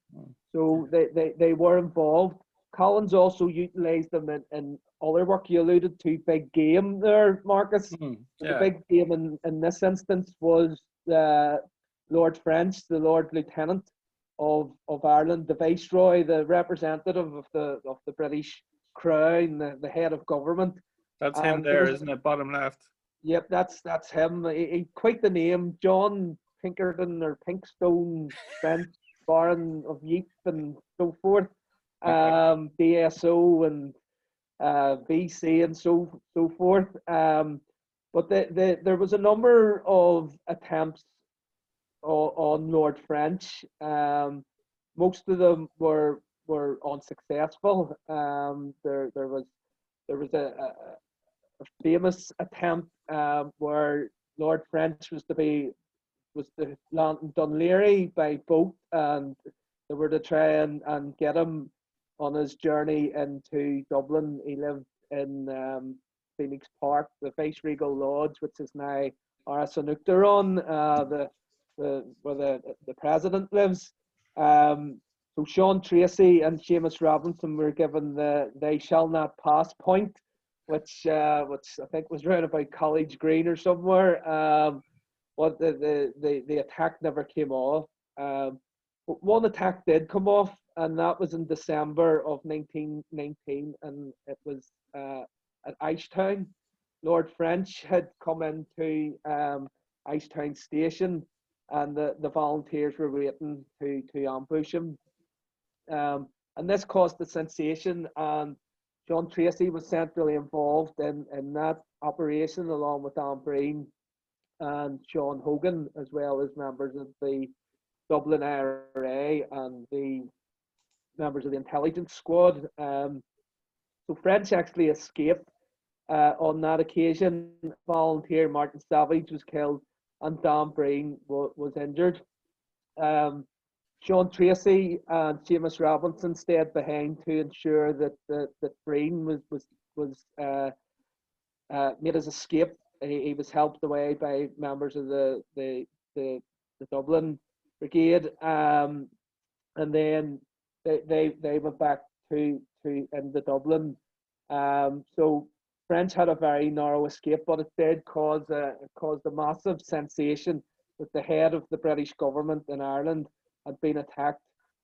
Speaker 2: So they were involved. Collins also utilised them in other work. You alluded to big game there, Marcus.
Speaker 1: Yeah.
Speaker 2: The big game in this instance was Lord French, the Lord Lieutenant of Ireland, the Viceroy, the representative of the British Crown, the head of government.
Speaker 1: That's him there, isn't it? Bottom left.
Speaker 2: Yep, that's him. He quite the name, John Pinkerton or Pinkstone French, Baron of Ypres and so forth. BSO and BC and so forth. But there was a number of attempts on Lord French. Most of them were unsuccessful. There was a famous attempt where Lord French was to land in Dunleary by boat, and they were to try and get him on his journey into Dublin. He lived in Phoenix Park, the Viceregal Lodge, which is now Arasanuktaron, where the president lives. So Seán Treacy and Seamus Robinson were given the "they shall not pass" point, which I think was round about College Green or somewhere. But the attack never came off. But one attack did come off, and that was in December of 1919, and it was at Icetown. Lord French had come into Icetown Station, and the volunteers were waiting to ambush him. And this caused a sensation, and Seán Treacy was centrally involved in that operation, along with Anne Breen and Sean Hogan, as well as members of the Dublin IRA and the members of the intelligence squad. So French actually escaped on that occasion. Volunteer Martin Savage was killed, and Dan Breen was injured. Seán Treacy and Seamus Robinson stayed behind to ensure that Breen was made his escape. He was helped away by members of the Dublin Brigade, and then they went back to into Dublin. So French had a very narrow escape, but it did cause a massive sensation that the head of the British government in Ireland had been attacked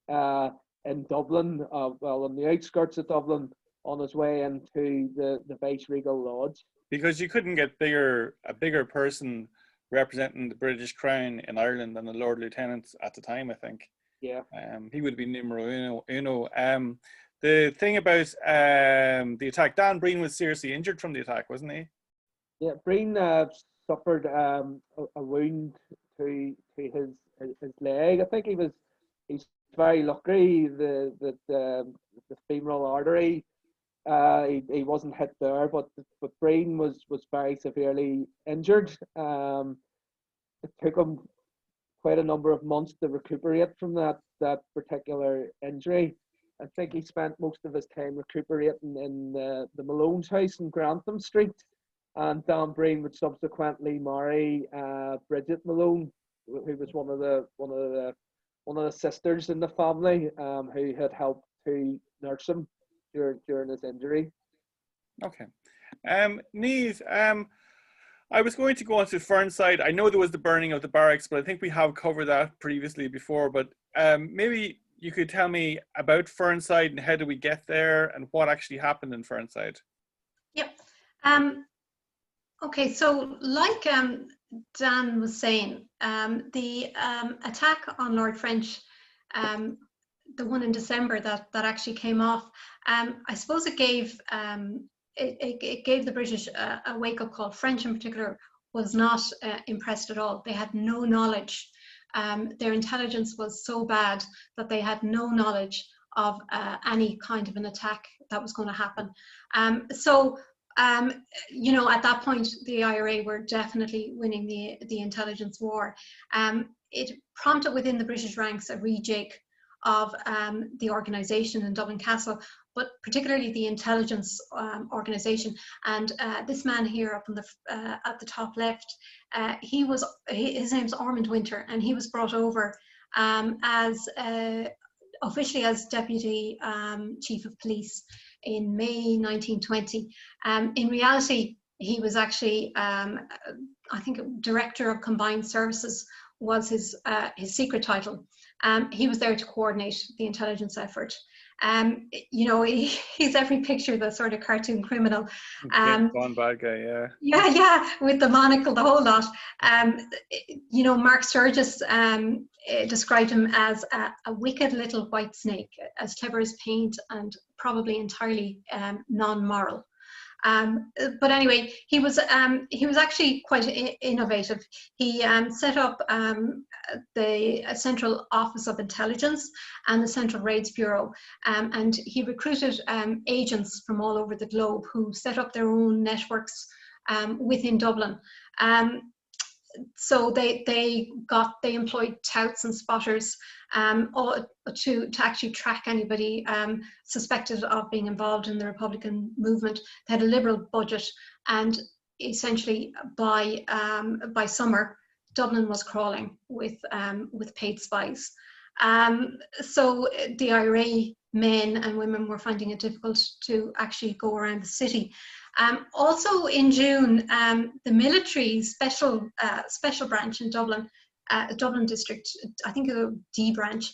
Speaker 2: in Dublin, on the outskirts of Dublin, on his way into the Viceregal Lodge.
Speaker 1: Because you couldn't get a bigger person representing the British Crown in Ireland than the Lord Lieutenant at the time, I think.
Speaker 2: Yeah.
Speaker 1: He would be numero uno. The thing about the attack, Dan Breen was seriously injured from the attack, wasn't he?
Speaker 2: Yeah, Breen suffered a wound to his leg. I think he's very lucky that the femoral artery, he wasn't hit there, but Breen was very severely injured. It took him quite a number of months to recuperate from that particular injury. I think he spent most of his time recuperating in the Malone's house in Grantham Street, and Dan Breen would subsequently marry Bridget Malone, who was one of the sisters in the family, who had helped to nurse him during his injury.
Speaker 1: Okay. Niamh, I was going to go on to Fernside. I know there was the burning of the barracks, but I think we have covered that previously before. But maybe you could tell me about Fernside and how did we get there and what actually happened in Fernside.
Speaker 3: Yep. Okay, so like Dan was saying, the attack on Lord French, the one in December that actually came off, I suppose it gave the British a wake-up call. French in particular was not impressed at all. They had no knowledge. Their intelligence was so bad that they had no knowledge of any kind of an attack that was going to happen. You know, at that point, the IRA were definitely winning the intelligence war. It prompted within the British ranks a rejig of the organisation in Dublin Castle, but particularly the intelligence organization. And this man here up on the at the top left, his name's Ormond Winter, and he was brought over officially as Deputy Chief of Police in May 1920. In reality, he was actually, I think, Director of Combined Services was his secret title. He was there to coordinate the intelligence effort. You know, he's every picture the sort of cartoon criminal.
Speaker 1: One bad guy,
Speaker 3: yeah, with the monocle, the whole lot. You know, Mark Sturgis described him as a wicked little white snake, as clever as paint and probably entirely non-moral. But anyway, he was actually quite innovative. He set up the Central Office of Intelligence and the Central Raids Bureau, and he recruited agents from all over the globe who set up their own networks within Dublin. So they employed touts and spotters to actually track anybody suspected of being involved in the Republican movement. They had a liberal budget, and essentially by summer, Dublin was crawling with paid spies. So the IRA men and women were finding it difficult to actually go around the city. Also in June, the military special branch in Dublin, Dublin district, I think a D branch,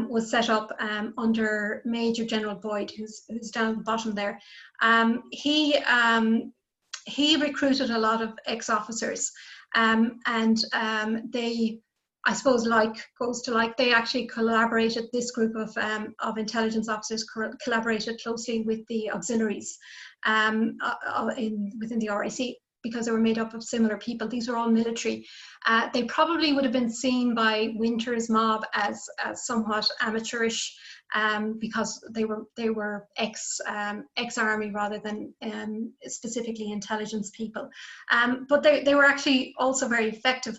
Speaker 3: was set up under Major General Boyd, who's down at the bottom there. He recruited a lot of ex-officers, and they, I suppose, they actually collaborated. This group of intelligence officers collaborated closely with the auxiliaries within the RIC, because they were made up of similar people. These were all military. They probably would have been seen by Winter's mob as somewhat amateurish, because they were ex-army rather than specifically intelligence people. But they were actually also very effective.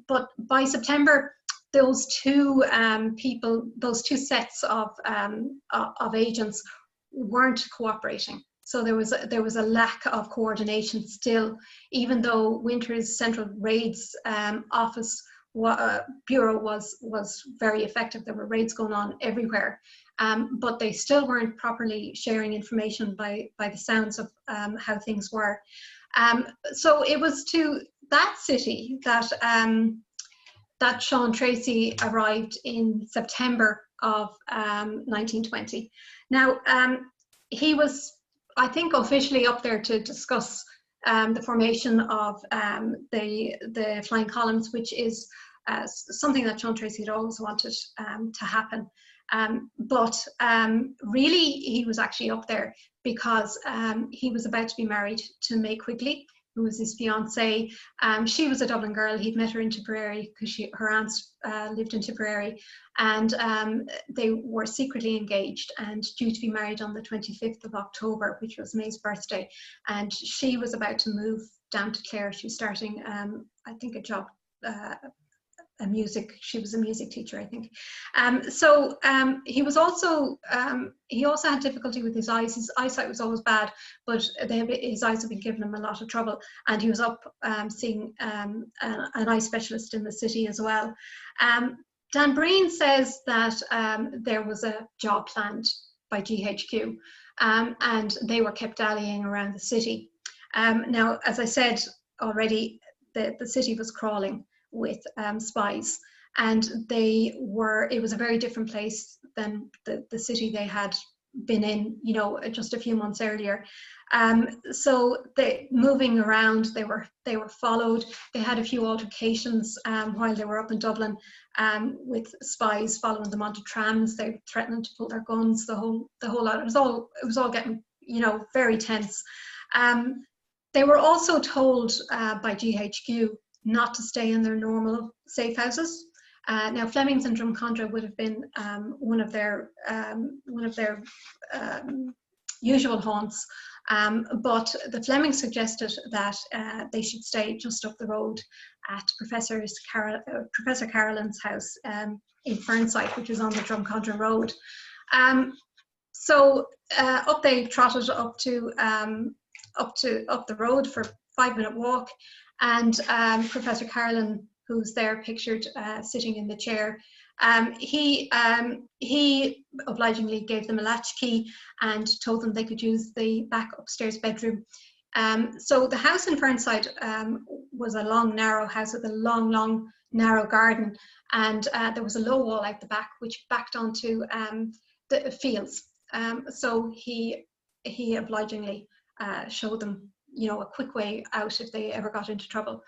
Speaker 3: But by September, those two sets of agents weren't cooperating. So there was a lack of coordination still, even though Winter's Central Raids Bureau was very effective. There were raids going on everywhere, but they still weren't properly sharing information by the sounds of how things were. So it was to that city that Seán Treacy arrived in September of 1920. Now, he was, I think, officially up there to discuss the formation of the Flying Columns, which is something that Seán Treacy had always wanted to happen. But really, he was actually up there because he was about to be married to May Quigley, who was his fiancée. She was a Dublin girl. He'd met her in Tipperary because her aunts lived in Tipperary, and they were secretly engaged and due to be married on the 25th of October, which was May's birthday. And she was about to move down to Clare. She was starting, I think, a job. She was a music teacher, I think. So he also had difficulty with his eyes. His eyesight was always bad, but his eyes had been giving him a lot of trouble, and he was up seeing an eye specialist in the city as well. Dan Breen says that there was a job planned by GHQ, and they were kept dallying around the city. Now, as I said already, the city was crawling with spies, and it was a very different place than the city they had been in, you know, just a few months earlier. So they moving around, they were followed. They had a few altercations while they were up in Dublin with spies following them onto trams. They threatened to pull their guns. The whole lot. It was all getting, you know, very tense. They were also told by GHQ not to stay in their normal safe houses. Now, Fleming's and Drumcondra would have been one of their usual haunts, but the Flemings suggested that they should stay just up the road at Professor Carolyn's house in Fernside, which is on the Drumcondra Road. So up they trotted up the road for a 5-minute walk, and Professor Carlin, who's there pictured sitting in the chair, he obligingly gave them a latchkey and told them they could use the back upstairs bedroom. So the house in Fernside was a long, narrow house with a long, long, narrow garden, and there was a low wall out the back which backed onto the fields. So he obligingly showed them, you know, a quick way out if they ever got into trouble.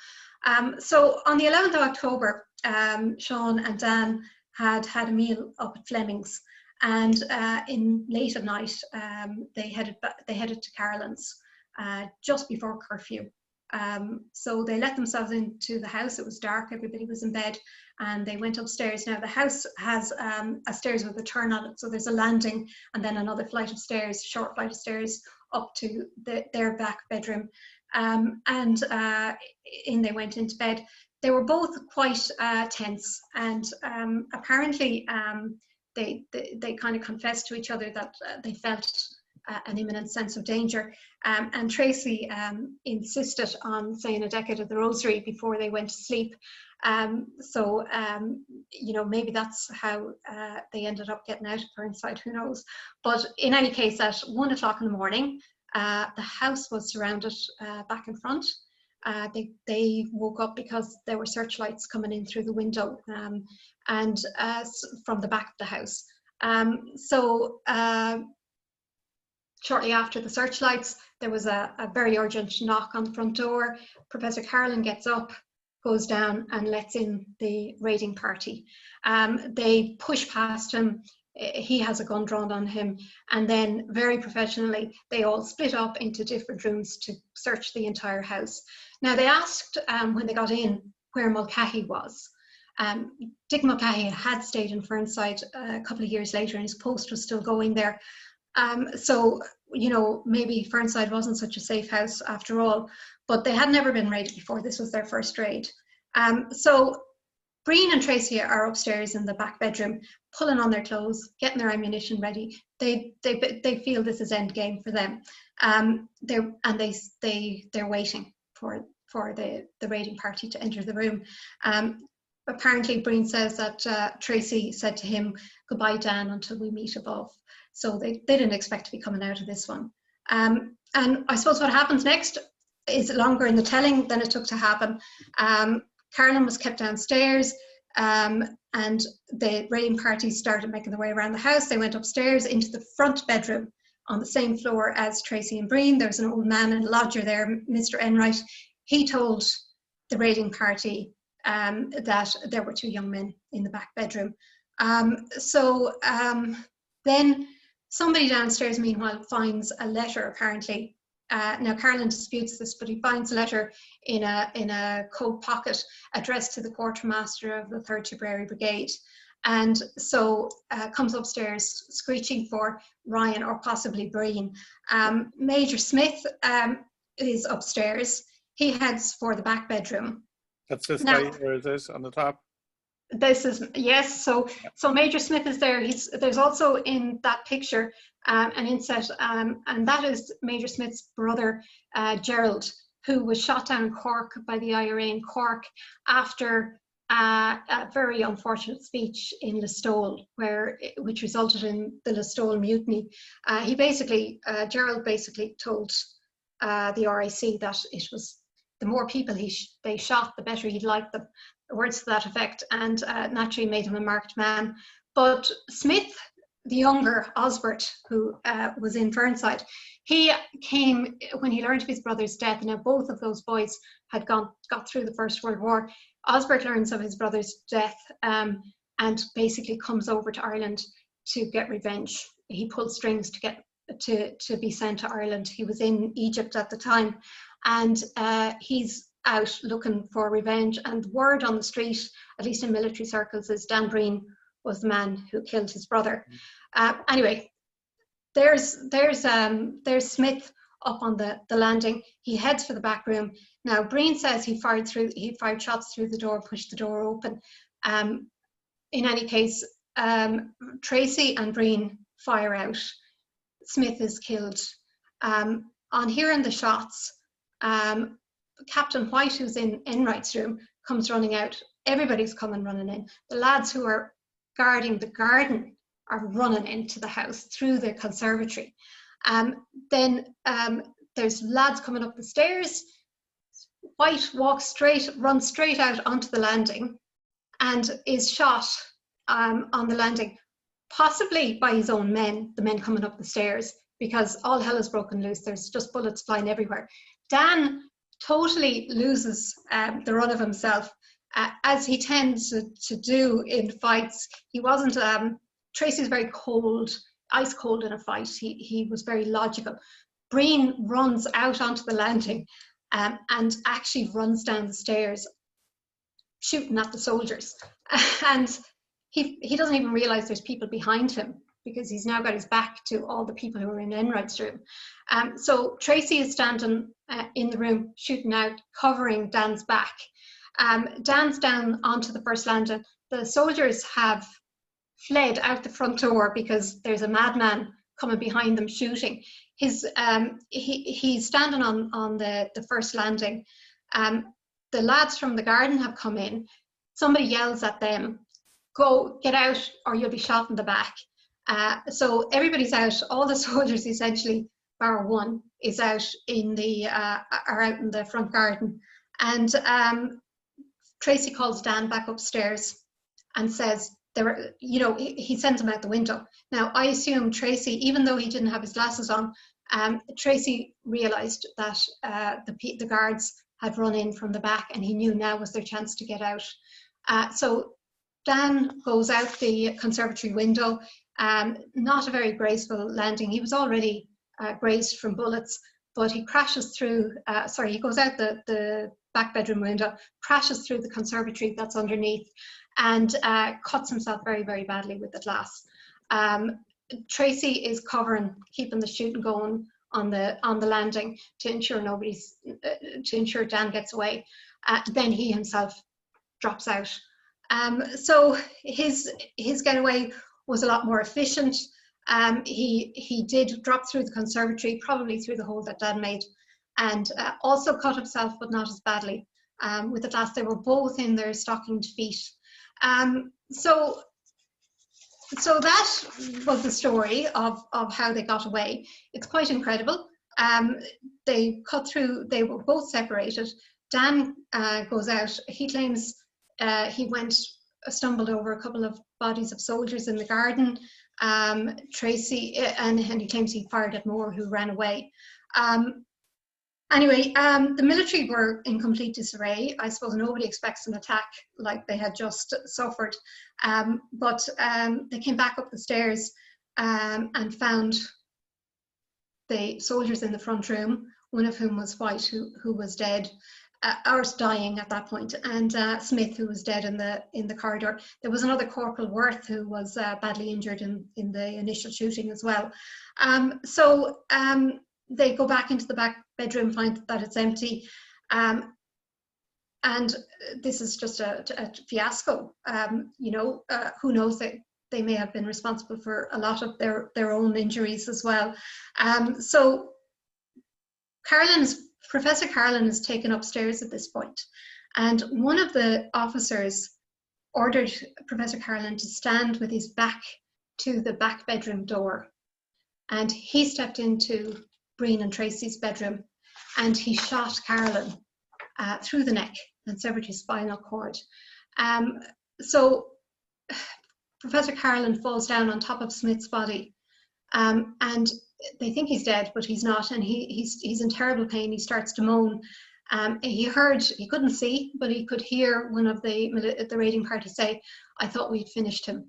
Speaker 3: So on the 11th of October, Seán and Dan had a meal up at Fleming's, and in late at night they headed to Carlin's just before curfew. So they let themselves into the house. It was dark, everybody was in bed, and they went upstairs. Now the house has a stairs with a turn on it, so there's a landing and then another flight of stairs, short flight of stairs up to their back bedroom, and in they went into bed. They were both quite tense, and apparently they kind of confessed to each other that they felt an imminent sense of danger, and Treacy insisted on saying a decade of the Rosary before they went to sleep. So you know, maybe that's how they ended up getting out of Fernside, who knows. But in any case, at 1 o'clock in the morning, the house was surrounded back and front. They woke up because there were searchlights coming in through the window, and from the back of the house. So shortly after the searchlights, there was a very urgent knock on the front door. Professor Carlin gets up, goes down and lets in the raiding party. They push past him. He has a gun drawn on him, and then very professionally they all split up into different rooms to search the entire house. Now they asked when they got in where Mulcahy was. Dick Mulcahy had stayed in Fernside a couple of years later, and his post was still going there. So, you know, maybe Fernside wasn't such a safe house after all, but they had never been raided before. This was their first raid. So Breen and Treacy are upstairs in the back bedroom, pulling on their clothes, getting their ammunition ready. They feel this is end game for them. They're waiting for the raiding party to enter the room. Apparently Breen says that Treacy said to him, "Goodbye, Dan, until we meet above." So they didn't expect to be coming out of this one. And I suppose what happens next is longer in the telling than it took to happen. Carolyn was kept downstairs, and the raiding party started making their way around the house. They went upstairs into the front bedroom on the same floor as Treacy and Breen. There was an old man and lodger there, Mr. Enright. He told the raiding party that there were 2 young men in the back bedroom. Then somebody downstairs, meanwhile, finds a letter, apparently. Now, Carolyn disputes this, but he finds a letter in a coat pocket addressed to the quartermaster of the Third Tipperary Brigade. And so comes upstairs screeching for Ryan or possibly Breen. Major Smith is upstairs. He heads for the back bedroom.
Speaker 1: That's this guy, or is this on the top?
Speaker 3: This is, yes, so Major Smith is there. There's also in that picture an inset, and that is Major Smith's brother, Gerald, who was shot down in Cork by the IRA in Cork after a very unfortunate speech in Listowel, which resulted in the Listowel mutiny. Gerald basically told the RIC that it was the more people they shot, the better he'd like them. Words to that effect, and naturally made him a marked man. But Smith, the younger, Osbert, who was in Fernside, he came when he learned of his brother's death. Now both of those boys had got through the First World War. Osbert learns of his brother's death and basically comes over to Ireland to get revenge. He pulled strings to get to be sent to Ireland. He was in Egypt at the time, and he's out looking for revenge, and word on the street, at least in military circles, is Dan Breen was the man who killed his brother. Anyway, there's Smith up on the landing. He heads for the back room. Now Breen says he fired shots through the door, pushed the door open. In any case, Treacy and Breen fire out. Smith is killed. On hearing the shots, Captain White, who's in Enright's room, comes running out. Everybody's coming running in. The lads who are guarding the garden are running into the house through the conservatory. Then there's lads coming up the stairs. White runs straight out onto the landing and is shot on the landing, possibly by his own men, the men coming up the stairs, because all hell is broken loose. There's just bullets flying everywhere. Dan totally loses the run of himself, as he tends to do in fights. He wasn't, Treacy's very cold, ice cold in a fight. He was very logical. Breen runs out onto the landing and actually runs down the stairs shooting at the soldiers. And he doesn't even realize there's people behind him, because he's now got his back to all the people who are in Enright's room. So Treacy is standing in the room shooting out, covering Dan's back. Dan's down onto the first landing. The soldiers have fled out the front door because there's a madman coming behind them shooting. He's standing on the first landing. The lads from the garden have come in. Somebody yells at them, "Go, get out, or you'll be shot in the back." So everybody's out. All the soldiers, essentially, bar one, is out are out in the front garden. And Treacy calls Dan back upstairs and says, he sends him out the window. Now, I assume Treacy, even though he didn't have his glasses on, Treacy realised that the guards had run in from the back, and he knew now was their chance to get out. So Dan goes out the conservatory window. Not a very graceful landing. He was already grazed from bullets, but he crashes through, he goes out the back bedroom window, crashes through the conservatory that's underneath, and cuts himself very, very badly with the glass. Treacy is covering, keeping the shooting going on the landing to ensure to ensure Dan gets away. Then he himself drops out. So his getaway was a lot more efficient. He did drop through the conservatory, probably through the hole that Dan made, and also cut himself, but not as badly, with the glass. They were both in their stockinged feet. So that was the story of how they got away. It's quite incredible. They cut through, they were both separated. Dan goes out, he claims he stumbled over a couple of bodies of soldiers in the garden. Treacy, and he claims he fired at more, who ran away. Anyway, the military were in complete disarray. I suppose nobody expects an attack like they had just suffered. But they came back up the stairs and found the soldiers in the front room, one of whom was White, who was dead, or dying at that point, and Smith, who was dead in the corridor. There was another Corporal Worth who was badly injured in the initial shooting as well. So they go back into the back bedroom, find that it's empty, and this is just a fiasco. Who knows, that they may have been responsible for a lot of their own injuries as well. So Professor Carlin is taken upstairs at this point, and one of the officers ordered Professor Carlin to stand with his back to the back bedroom door, and he stepped into Breen and Treacy's bedroom, and he shot Carlin through the neck and severed his spinal cord. So Professor Carlin falls down on top of Smith's body, and they think he's dead, but he's not, and he's in terrible pain. He starts to moan. He couldn't see, but he could hear one of the raiding party say, "I thought we'd finished him."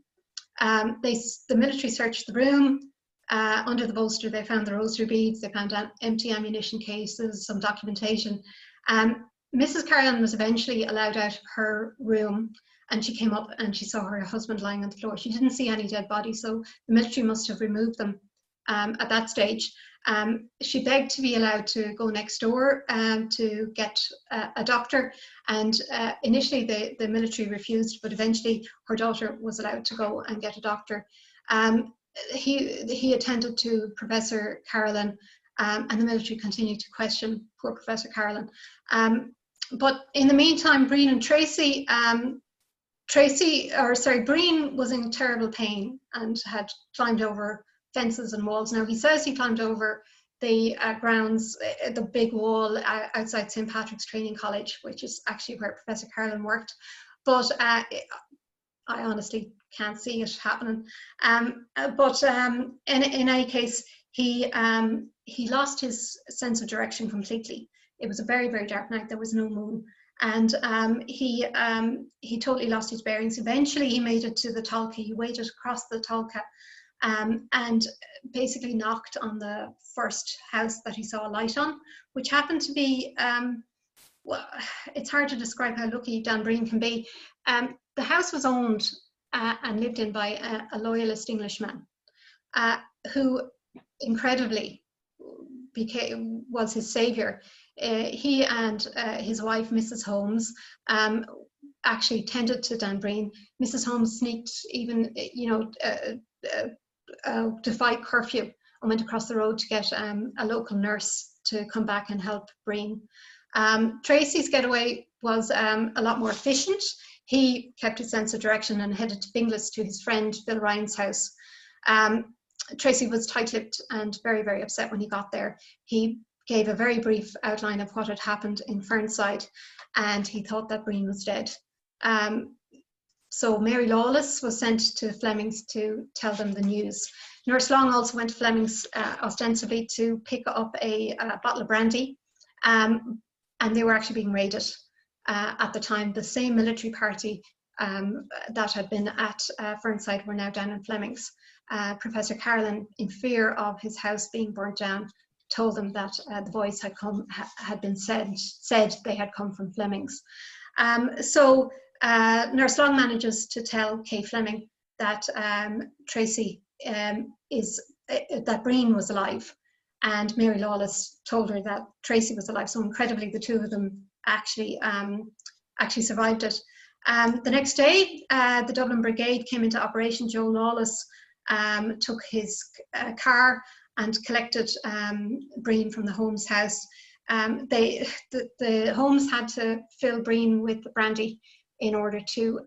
Speaker 3: The military searched the room. Under the bolster, they found the rosary beads, they found empty ammunition cases, some documentation. Mrs. Carlin was eventually allowed out of her room, and she came up and she saw her husband lying on the floor. She didn't see any dead bodies, so the military must have removed them at that stage. She begged to be allowed to go next door to get a doctor, and initially the military refused, but eventually her daughter was allowed to go and get a doctor. he attended to Professor Carolyn, and the military continued to question poor Professor Carolyn. But in the meantime, Breen and Treacy, Breen was in terrible pain and had climbed over fences and walls. Now, he says he climbed over the grounds, the big wall outside St. Patrick's Training College, which is actually where Professor Carolyn worked. But I honestly can't see it happening. In any case, he lost his sense of direction completely. It was a very, very dark night. There was no moon. And he totally lost his bearings. Eventually, he made it to the Tolka. He waded across the Tolka and basically knocked on the first house that he saw a light on, which happened to be, well, it's hard to describe how lucky Dan Breen can be. The house was owned and lived in by a loyalist Englishman who incredibly was his savior. He and his wife, Mrs. Holmes, actually tended to Dan Breen. Mrs. Holmes sneaked even, defied curfew and went across the road to get a local nurse to come back and help Breen. Treacy's getaway was a lot more efficient. He kept his sense of direction and headed to Binglas to his friend Bill Ryan's house. Treacy was tight-lipped and very, very upset when he got there. He gave a very brief outline of what had happened in Fernside, and he thought that Breen was dead. So Mary Lawless was sent to Fleming's to tell them the news. Nurse Long also went to Fleming's ostensibly to pick up a bottle of brandy, and they were actually being raided at the time. The same military party that had been at Fernside were now down in Fleming's. Professor Carolyn, in fear of his house being burnt down, told them that the boys had been said they had come from Fleming's. So Nurse Long manages to tell Kay Fleming that Treacy that Breen was alive, and Mary Lawless told her that Treacy was alive. So incredibly, the two of them actually survived it. The next day, the Dublin Brigade came into operation. Joe Lawless took his car and collected Breen from the Holmes house. The Holmes had to fill Breen with brandy in order to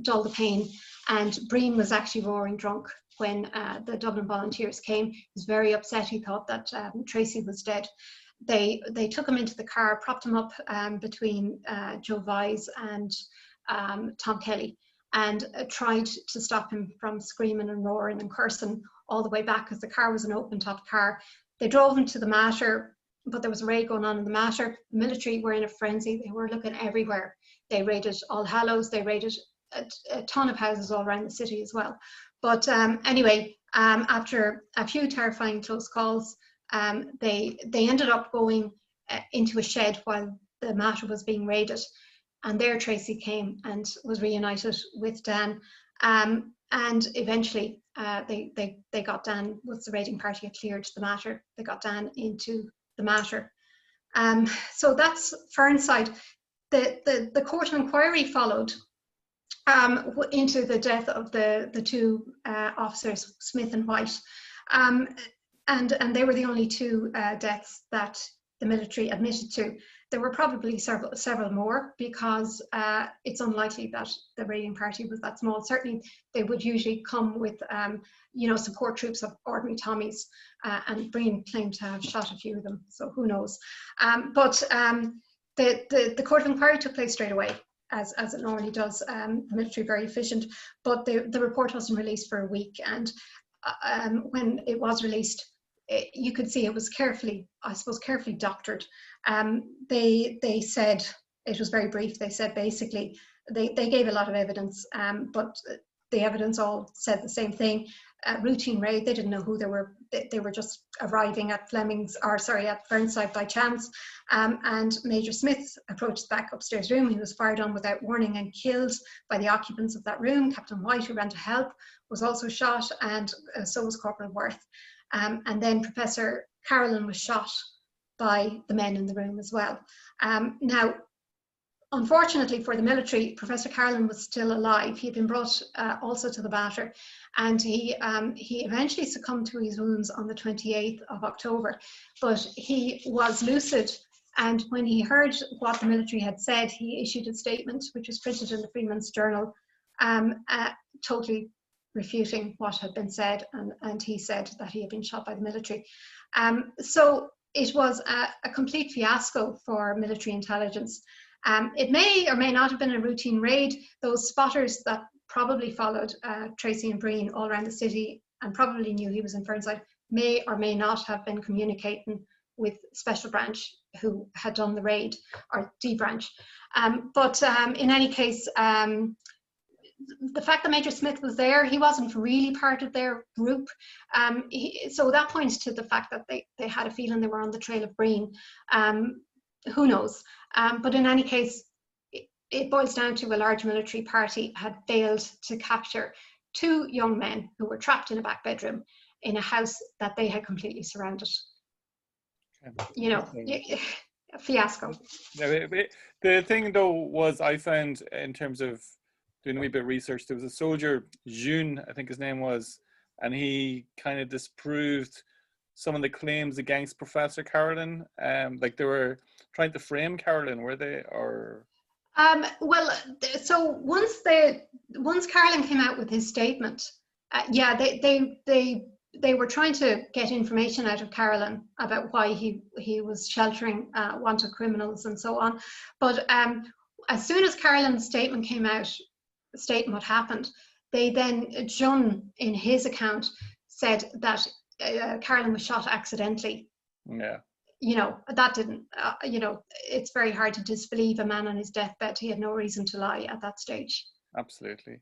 Speaker 3: dull the pain, and Breen was actually roaring drunk when the Dublin volunteers came. He was very upset. He thought that Treacy was dead. They took him into the car, propped him up between Joe Vyse and Tom Kelly, and tried to stop him from screaming and roaring and cursing all the way back, because the car was an open-top car. They drove him to the Mater, but there was a raid going on in the Mater. The military were in a frenzy. They were looking everywhere. They raided All Hallows. They raided a ton of houses all around the city as well. But anyway, after a few terrifying close calls, they ended up going into a shed while the Mater was being raided. And there Treacy came and was reunited with Dan. And eventually they got Dan, once the raiding party had cleared the Mater, they got Dan into the Mater. So that's Fernside. The court of inquiry followed into the death of the two officers, Smith and White. And they were the only two deaths that the military admitted to. There were probably several more, because it's unlikely that the raiding party was that small. Certainly, they would usually come with, support troops of ordinary Tommies, and Breen claimed to have shot a few of them. So who knows? But the court of inquiry took place straight away, as it normally does. The military very efficient, but the report wasn't released for a week, and when it was released, you could see it was carefully doctored. They said, it was very brief, they said basically, they gave a lot of evidence, but the evidence all said the same thing. Routine raid, they didn't know who they were. They were just arriving at at Fernside by chance. And Major Smith approached the back upstairs room. He was fired on without warning and killed by the occupants of that room. Captain White, who ran to help, was also shot, and so was Corporal Worth. And then Professor Carolyn was shot by the men in the room as well. Now, Unfortunately for the military, Professor Carlin was still alive. He had been brought also to the Batter, and he eventually succumbed to his wounds on the 28th of October. But he was lucid, and when he heard what the military had said, he issued a statement which was printed in the Freeman's Journal, totally refuting what had been said, and he said that he had been shot by the military. So it was a complete fiasco for military intelligence. It may or may not have been a routine raid. Those spotters that probably followed Treacy and Breen all around the city and probably knew he was in Fernside may or may not have been communicating with Special Branch who had done the raid, or D Branch. But in any case, the fact that Major Smith was there, he wasn't really part of their group. So that points to the fact that they had a feeling they were on the trail of Breen. Who knows? But in any case, it boils down to a large military party had failed to capture two young men who were trapped in a back bedroom in a house that they had completely surrounded. You know, a fiasco.
Speaker 1: The thing though was, I found in terms of doing a wee bit of research, there was a soldier, June, I think his name was, and he kind of disproved some of the claims against Professor Carlin. Like they were trying to frame Carlin, were they? Or
Speaker 3: well, so once Carlin came out with his statement, yeah, they were trying to get information out of Carlin about why he was sheltering wanted criminals and so on. But as soon as Carlin's statement came out, stating what happened, they then, John in his account said that Carlin was shot accidentally.
Speaker 1: Yeah.
Speaker 3: You know, that didn't, you know, it's very hard to disbelieve a man on his deathbed. He had no reason to lie at that stage.
Speaker 1: Absolutely.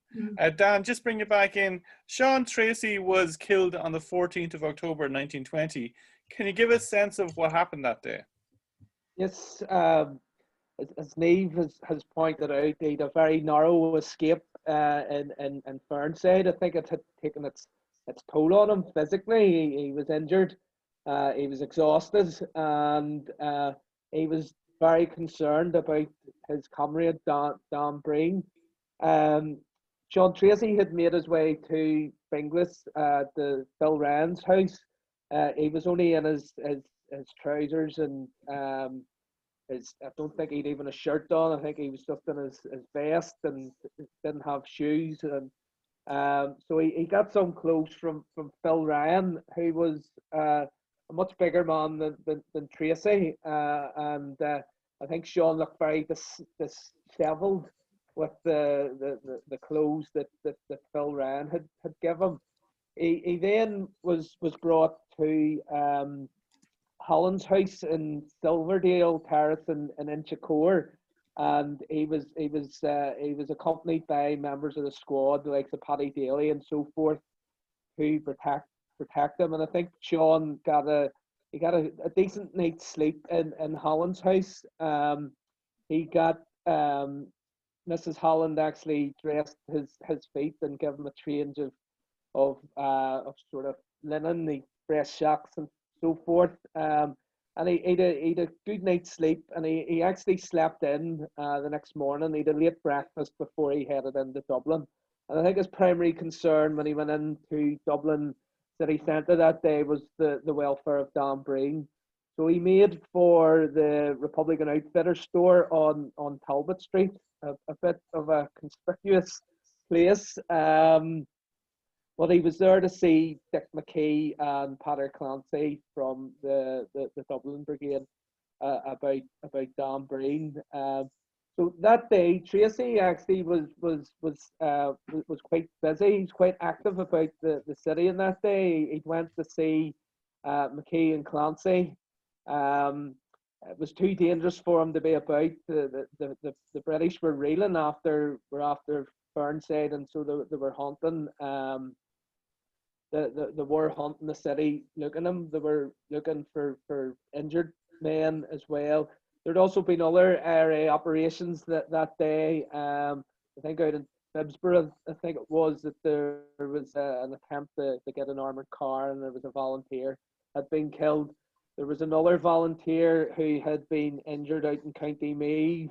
Speaker 1: Dan, just bring you back in. Seán Treacy was killed on the 14th of October 1920. Can you give a sense of what happened that day?
Speaker 2: Yes, as Niamh has pointed out, he had a very narrow escape in Fernside. I think it had taken its toll on him physically. He was injured, he was exhausted, and he was very concerned about his comrade Dan Breen. Seán Treacy had made his way to Finglas, the Phil Ryan's house. He was only in his trousers and I don't think he'd even a shirt on. I think he was just in his vest and didn't have shoes. And so he got some clothes from Phil Ryan, who was a much bigger man than Treacy. And I think Seán looked very disheveled with the clothes that Phil Ryan had given him. He then was brought to Holland's house in Silverdale Terrace in Inchicore, and he was accompanied by members of the squad, the likes of Paddy Daly and so forth, who protect him. And I think Seán got a decent night's sleep in Holland's house. He got Mrs. Holland actually dressed his feet and gave him a change of sort of linen, the fresh shocks and so forth. And he had a good night's sleep, and he actually slept in the next morning. He had a late breakfast before he headed into Dublin. And I think his primary concern when he went into Dublin city centre that day was the welfare of Dan Breen. So he made for the Republican Outfitter store on Talbot Street, a bit of a conspicuous place. But he was there to see Dick McKee and Pater Clancy from the Dublin Brigade about Dan Breen. So that day, Treacy actually was quite busy. He's quite active about the city. And that day, he went to see McKee and Clancy. It was too dangerous for him to be about. The British were reeling after Fernside, and so they were hunting. They were hunting the city, looking at them. They were looking for injured men as well. There'd also been other area operations that day. I think out in Phibsborough, I think it was, that there was an attempt to get an armoured car, and there was a volunteer had been killed. There was another volunteer who had been injured out in County Meath.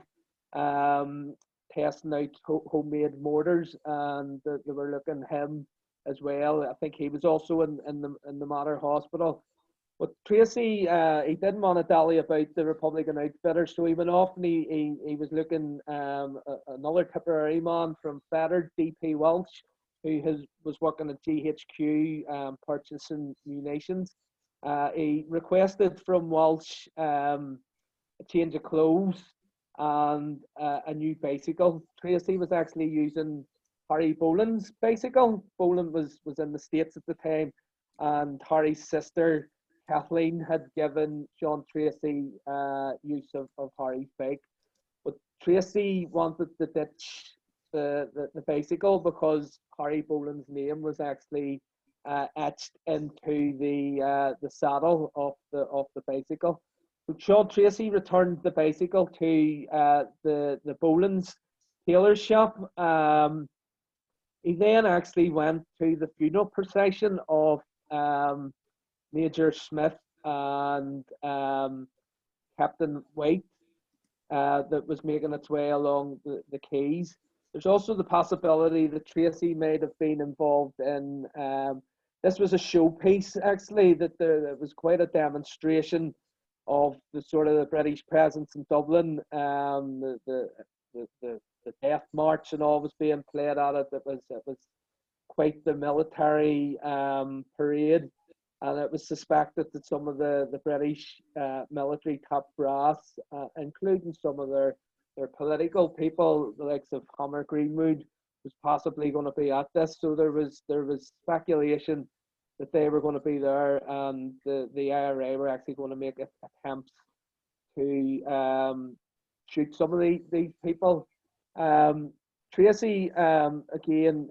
Speaker 2: testing out homemade mortars, and they were looking at him as well. I think he was also in the Mater Hospital. But Treacy, he didn't want to dally about the Republican outfitters, so he went off and he was looking another Tipperary man from Fettered, DP Welsh, who was working at GHQ purchasing munitions. He requested from Welsh a change of clothes and a new bicycle. Treacy was actually using Harry Boland's bicycle. Boland was in the States at the time, and Harry's sister Kathleen had given Seán Treacy use of Harry's bike. But Treacy wanted to ditch the bicycle because Harry Boland's name was actually etched into the saddle of the bicycle. So Seán Treacy returned the bicycle to the Boland's tailor shop. He then actually went to the funeral procession of Major Smith and Captain White that was making its way along the quays. There's also the possibility that Treacy might have been involved in, this was a showpiece actually, that there was quite a demonstration of the sort of the British presence in Dublin. The Death March and all was being played at it. It was quite the military parade. And it was suspected that some of the British military top brass, including some of their political people, the likes of Homer Greenwood, was possibly going to be at this. So there was speculation that they were going to be there, and the IRA were actually going to make attempts to shoot some of these people. Treacy, again,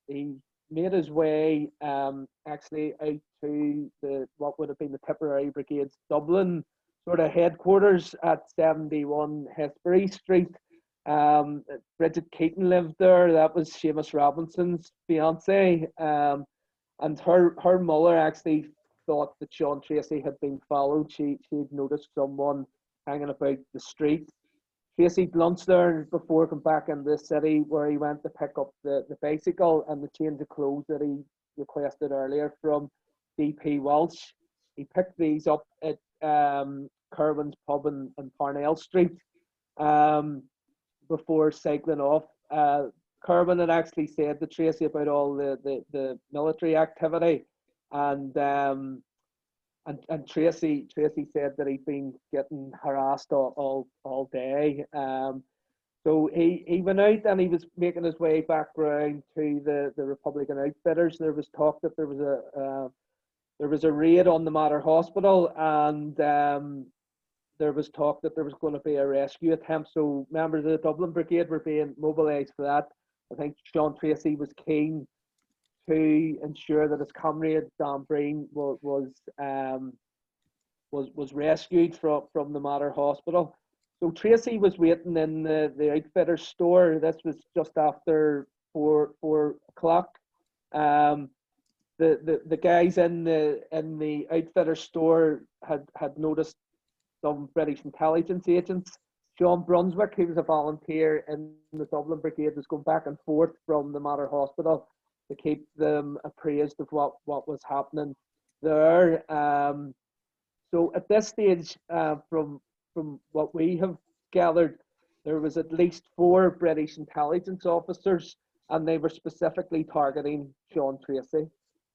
Speaker 2: he made his way actually out to what would have been the Tipperary Brigade's Dublin sort of headquarters at 71 Hesbury Street. Bridget Keaton lived there. That was Seamus Robinson's fiance, and her mother actually thought that Seán Treacy had been followed. She'd noticed someone hanging about the street. Treacy lunched there before coming back in the city, where he went to pick up the bicycle and the change of clothes that he requested earlier from DP Welsh. He picked these up at Kerwin's pub in Parnell Street before cycling off. Kerwin had actually said to Treacy about all the military activity, and Treacy said that he'd been getting harassed all day. So he went out and he was making his way back round to the Republican outfitters. There was talk that there was a raid on the Mater Hospital, and there was talk that there was going to be a rescue attempt. So members of the Dublin Brigade were being mobilised for that. I think Seán Treacy was keen to ensure that his comrade Dan Breen was rescued from the Mater Hospital. So Treacy was waiting in the outfitter store. This was just after 4 o'clock. The guys in the outfitter store had noticed some British intelligence agents. John Brunswick, who was a volunteer in the Dublin Brigade, was going back and forth from the Mater Hospital to keep them appraised of what was happening there. So at this stage, from what we have gathered, there was at least 4 British intelligence officers, and they were specifically targeting Seán Treacy.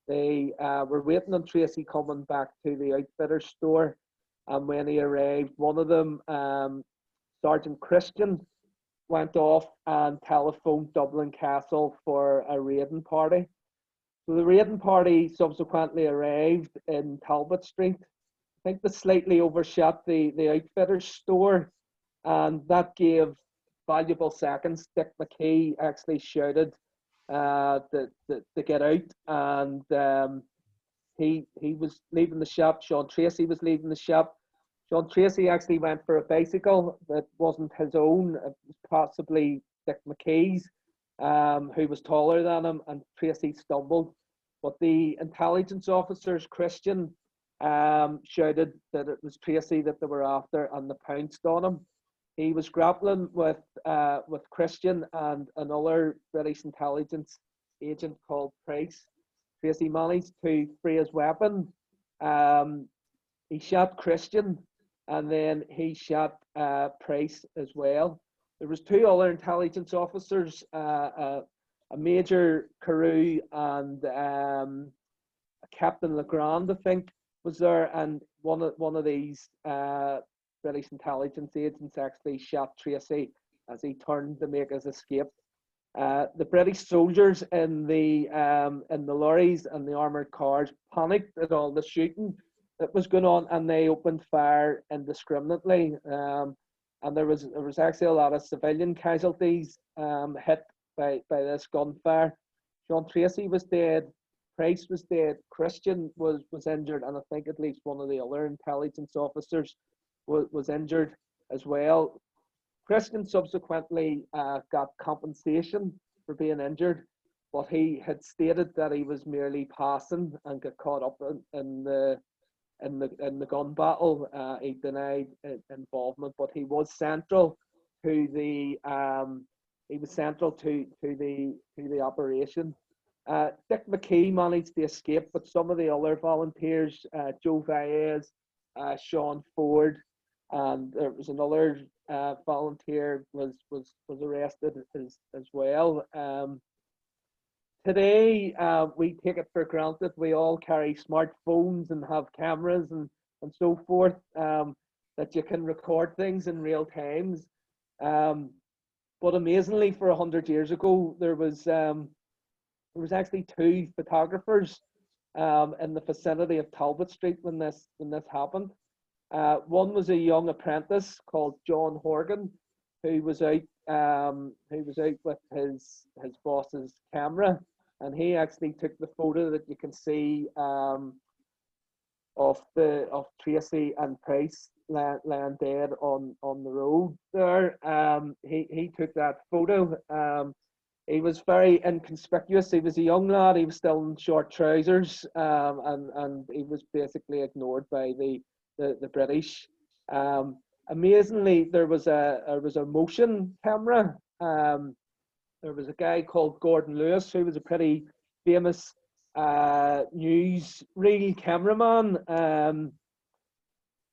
Speaker 2: They were waiting on Treacy coming back to the outfitter store, and when he arrived, one of them, Sergeant Christian, went off and telephoned Dublin Castle for a raiding party. So the raiding party subsequently arrived in Talbot Street. I think they slightly overshot the outfitter's store, and that gave valuable seconds. Dick McKee actually shouted to get out, and he was leaving the shop. Seán Treacy was leaving the shop. Seán Treacy actually went for a bicycle that wasn't his own. It was possibly Dick McKee's, who was taller than him, and Treacy stumbled. But the intelligence officers, Christian, shouted that it was Treacy that they were after, and they pounced on him. he was grappling with Christian and another British intelligence agent called Price. Treacy managed to free his weapon. He shot Christian, and then he shot Price as well. There was two other intelligence officers, a Major Carew and a Captain Legrand, I think, was there, and one of these British intelligence agents actually shot Treacy as he turned to make his escape. The British soldiers in the lorries and the armoured cars panicked at all the shooting that was going on, and they opened fire indiscriminately. And there was actually a lot of civilian casualties hit by this gunfire. Seán Treacy was dead, Price was dead, Christian was injured, and I think at least one of the other intelligence officers was injured as well. Christian subsequently got compensation for being injured, but he had stated that he was merely passing and got caught up in the gun battle. He denied involvement, but he was central to the operation. Dick McKee managed to escape, but some of the other volunteers, Joe Valles, Sean Ford, and there was another volunteer was arrested as well. Today, we take it for granted. We all carry smartphones and have cameras and so forth, that you can record things in real times. But amazingly, for 100 years ago, there was actually two photographers in the vicinity of Talbot Street when this happened. One was a young apprentice called John Horgan, who was out with his boss's camera, and he actually took the photo that you can see of Treacy and Price lying dead on the road there. He took that photo. He was very inconspicuous. He was a young lad. He was still in short trousers, and he was basically ignored by the British. Amazingly, there was a motion camera. There was a guy called Gordon Lewis, who was a pretty famous newsreel cameraman.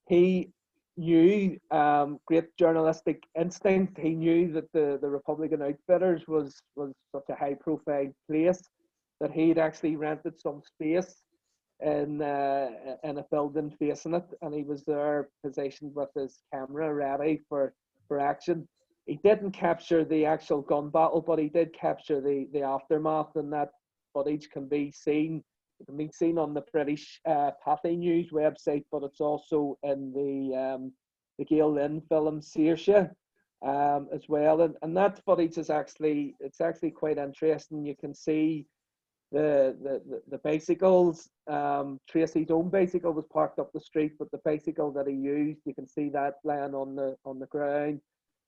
Speaker 2: He knew great journalistic instinct. He knew that the Republican Outfitters was such a high-profile place that he'd actually rented some space in a building facing it, and he was there positioned with his camera ready for action. He didn't capture the actual gun battle, but he did capture the aftermath, and that footage can be seen. It can be seen on the British Pathy News website, but it's also in the Gail Lynn film Saoirse as well. And that footage is actually quite interesting. You can see the bicycles. Treacy's own bicycle was parked up the street, but the bicycle that he used, you can see that lying on the ground.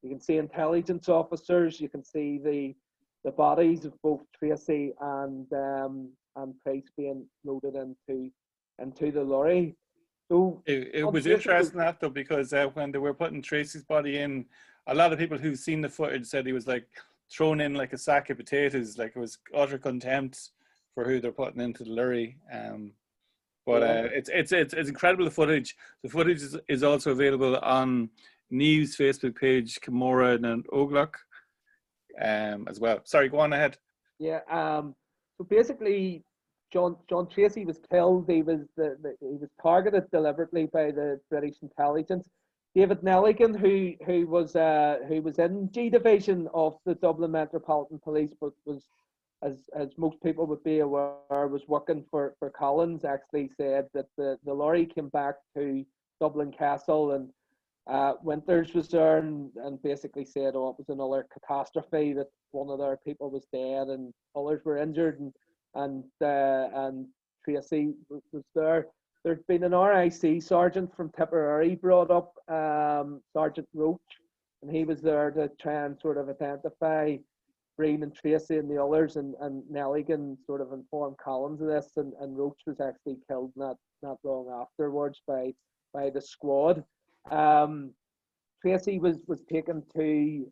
Speaker 2: You can see intelligence officers. You can see the bodies of both Treacy and Price being loaded into the lorry. So
Speaker 1: it was interesting that though, because when they were putting Treacy's body in, a lot of people who've seen the footage said he was like thrown in like a sack of potatoes, like it was utter contempt for who they're putting into the lorry. But it's incredible, the footage. The footage is also available on Niamh's Facebook page, Camorra and Oglach, as well. Sorry, go on ahead.
Speaker 2: Yeah. So basically, Seán Treacy was killed. He was targeted deliberately by the British intelligence. David Nelligan, who was in G Division of the Dublin Metropolitan Police, but was, as most people would be aware, was working for Collins, actually said that the lorry came back to Dublin Castle, and Winters was there and basically said, oh, it was another catastrophe, that one of their people was dead and others were injured, and Treacy was there. There'd been an RIC sergeant from Tipperary brought up, Sergeant Roach, and he was there to try and sort of identify Breen and Treacy and the others, and Nelligan sort of informed Collins of this, and Roach was actually killed not long afterwards by the squad. Treacy was taken to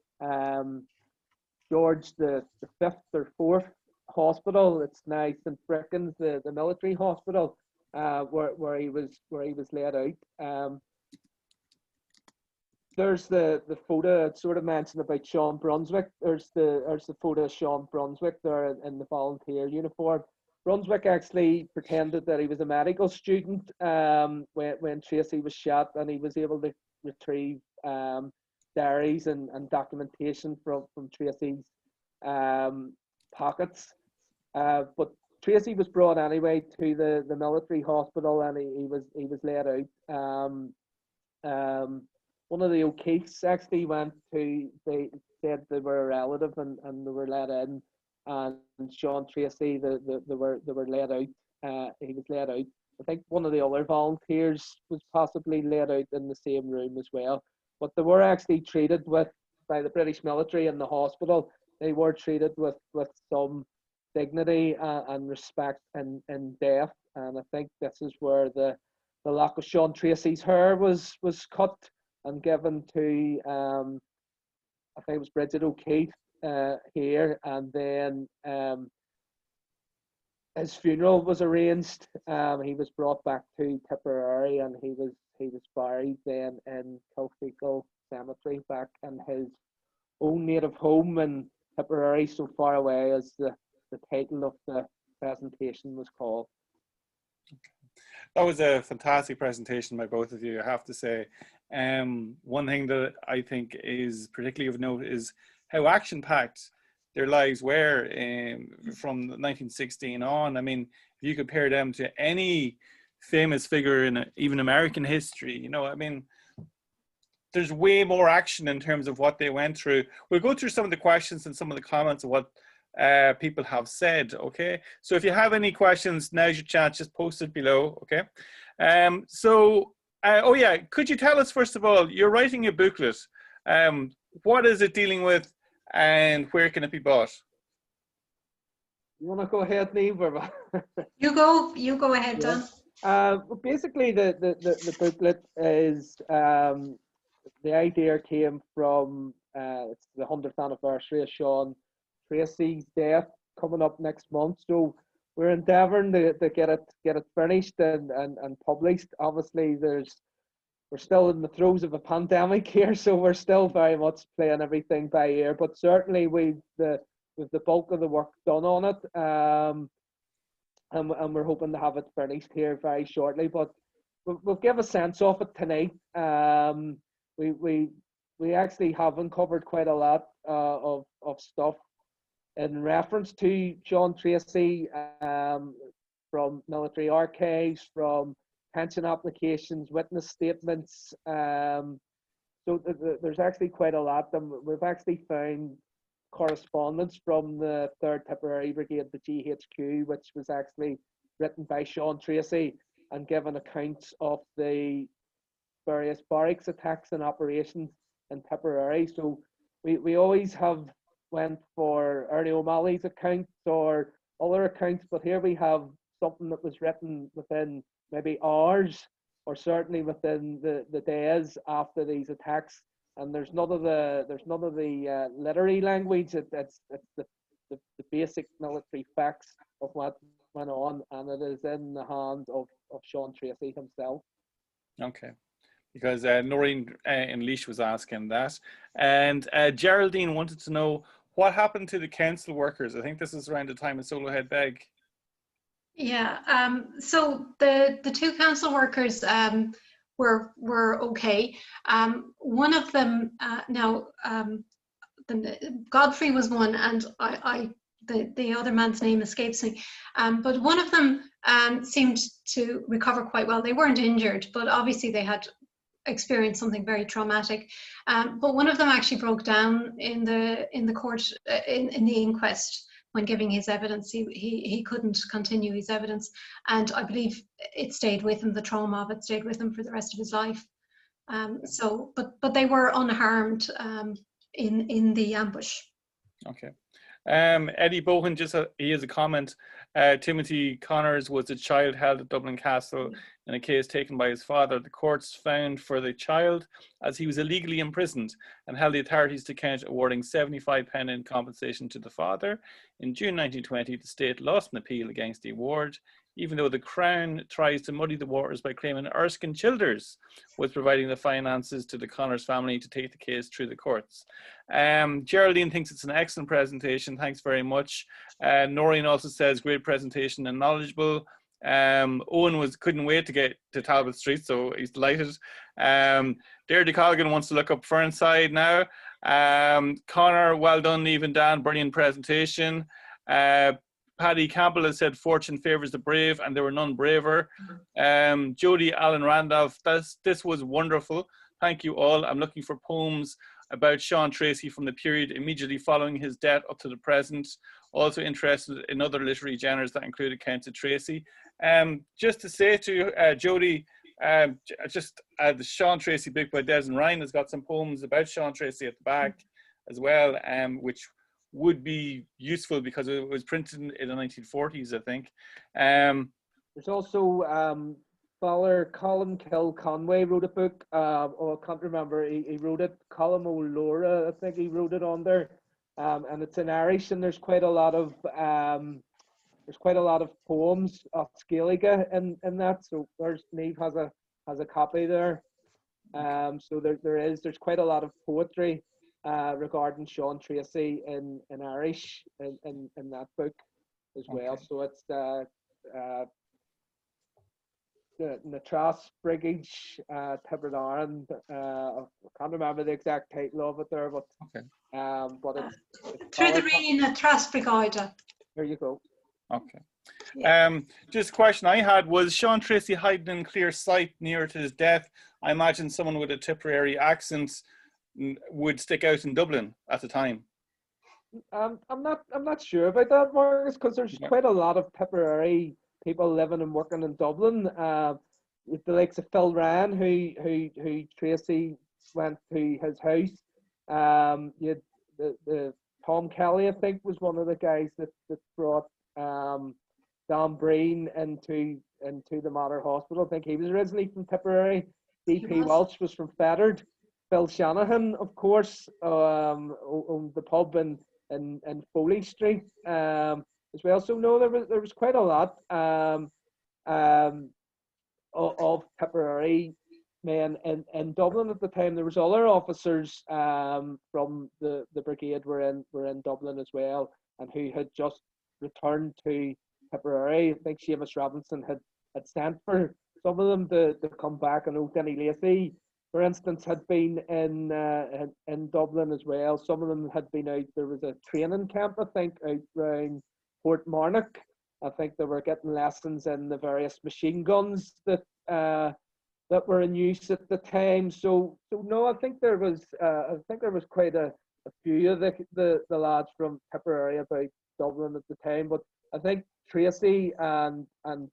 Speaker 2: George the Fifth or Fourth Hospital. It's now St. Bricken's, the military hospital, where he was laid out. There's the photo I sort of mentioned about Sean Brunswick. There's the photo of Sean Brunswick there in the volunteer uniform. Brunswick actually pretended that he was a medical student when Treacy was shot, and he was able to retrieve diaries and documentation from Treacy's pockets. But Treacy was brought anyway to the military hospital, and he was laid out. One of the O'Keefes actually they said they were a relative and they were let in, and Seán Treacy they were laid out. He was laid out. I think one of the other volunteers was possibly laid out in the same room as well. But they were actually treated by the British military in the hospital. They were treated with some dignity and respect in death. And I think this is where the lock of Seán Treacy's hair was cut and given to I think it was Bridget O'Keefe here, and then his funeral was arranged. He was brought back to Tipperary, and he was buried then in Kilfeacle Cemetery, back in his own native home in Tipperary, so far away as the title of the presentation was called.
Speaker 1: That was a fantastic presentation by both of you, I have to say. One thing that I think is particularly of note is how action-packed their lives were from 1916 on. I mean, if you compare them to any famous figure in even American history, you know, I mean, there's way more action in terms of what they went through. We'll go through some of the questions and some of the comments of what people have said, okay? So if you have any questions, now's your chance, just post it below, okay? Oh yeah, could you tell us, first of all, you're writing a booklet. What is it dealing with, and where can it be bought?
Speaker 2: You want to go ahead, Niamh?
Speaker 3: You go ahead, Dan.
Speaker 2: Basically, the booklet is, the idea came from it's the 100th anniversary of Seán Treacy's death coming up next month. So we're endeavouring to get it finished and published. Obviously, we're still in the throes of a pandemic here, so we're still very much playing everything by ear. But certainly with the bulk of the work done on it, and we're hoping to have it finished here very shortly. But we'll give a sense of it tonight. We actually have uncovered quite a lot of stuff in reference to Seán Treacy, from military archives, from pension applications, witness statements. So there's actually quite a lot. We've actually found correspondence from the Third Tipperary Brigade, the GHQ, which was actually written by Seán Treacy and given accounts of the various barracks attacks and operations in Tipperary. So we always have went for Ernie O'Malley's accounts or other accounts, but here we have something that was written within maybe hours or certainly within the days after these attacks. And there's none of the literary language. It's the basic military facts of what went on, and it is in the hands of Seán Treacy himself.
Speaker 1: Okay, because Noreen in Laois was asking that, and Geraldine wanted to know what happened to the council workers. I think this is around the time of Soloheadbeg.
Speaker 3: Yeah, so the two council workers were okay. One of them Godfrey was one, and the other man's name escapes me. But one of them seemed to recover quite well. They weren't injured, but obviously they had experienced something very traumatic. But one of them actually broke down in the court in the inquest when giving his evidence. He couldn't continue his evidence, and I believe it stayed with him. The trauma of it stayed with him for the rest of his life. But they were unharmed in the ambush.
Speaker 1: Okay. Eddie Bohan, he has a comment. Timothy Connors was a child held at Dublin Castle in a case taken by his father. The courts found for the child as he was illegally imprisoned and held the authorities to account, awarding 75 pence in compensation to the father. In June 1920, the state lost an appeal against the award, even though the Crown tries to muddy the waters by claiming Erskine Childers was providing the finances to the Connors family to take the case through the courts. Geraldine thinks it's an excellent presentation. Thanks very much. Noreen also says great presentation and knowledgeable. Owen couldn't wait to get to Talbot Street, so he's delighted. Deirdre Colgan wants to look up Fernside now. Connor, well done, Niamh and Dan, brilliant presentation. Paddy Campbell has said fortune favours the brave, and there were none braver. Jody Allen Randolph, this was wonderful. Thank you all. I'm looking for poems about Seán Treacy from the period immediately following his death up to the present. Also interested in other literary genres that include accounts of Treacy. Just to say to you, Jody, the Seán Treacy book by Des and Ryan has got some poems about Seán Treacy at the back as well, which would be useful because it was printed in the 1940s, I think.
Speaker 2: There's also Father Colin Conway wrote a book. I can't remember. He wrote it. Colin O'Lora, I think he wrote it on there, and it's in Irish. And there's quite a lot of poems of Gaeilge in that. So Niamh has a copy there. So there's quite a lot of poetry regarding Seán Treacy in Irish in that book as well. Okay. So it's the Natras Brigade, Tipperary. I can't remember the exact title of it there, but okay. But it's
Speaker 3: through the reading Natras Brigade.
Speaker 2: There you go.
Speaker 1: Okay. Yeah. Just a question I had was Seán Treacy hiding in clear sight near to his death. I imagine someone with a Tipperary accent would stick out in Dublin at the time.
Speaker 2: I'm not sure about that, Marcus, because there's quite a lot of Tipperary people living and working in Dublin. With the likes of Phil Ryan, who Treacy went to his house. You had the Tom Kelly, I think, was one of the guys that brought Dan Breen into the Mater Hospital. I think he was originally from Tipperary. D.P. Walsh was from Fettered. Phil Shanahan, of course, owned the pub in Foley Street as well. So no, there was quite a lot of Tipperary men in Dublin at the time. There was other officers from the brigade were in Dublin as well, and who had just returned to Tipperary. I think Seamus Robinson had sent for some of them to come back. I know Denny Lacey, for instance, had been in Dublin as well. Some of them had been out. There was a training camp, I think, out around Port Marnock. I think they were getting lessons in the various machine guns that were in use at the time. So no, I think there was quite a few of the lads from Tipperary about Dublin at the time. But I think Treacy and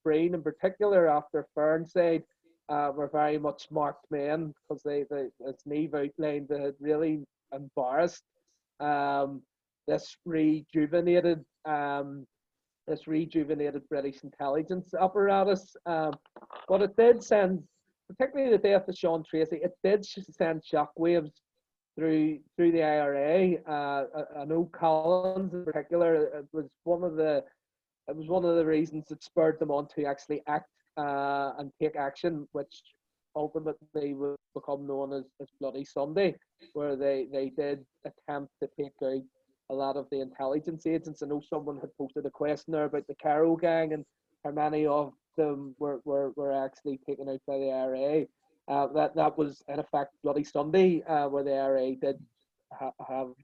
Speaker 2: Breen in particular, after Fernside, were very much marked men, because they as Niamh outlined, they had really embarrassed this rejuvenated British intelligence apparatus. But it did send, particularly the death of Seán Treacy, it did send shockwaves through the IRA. I know Collins in particular, it was one of the reasons that spurred them on to actually act and take action, which ultimately would become known as Bloody Sunday, where they did attempt to take out a lot of the intelligence agents. I know someone had posted a question there about the Carrow gang and how many of them were actually taken out by the IRA. That was in effect Bloody Sunday, where the IRA did have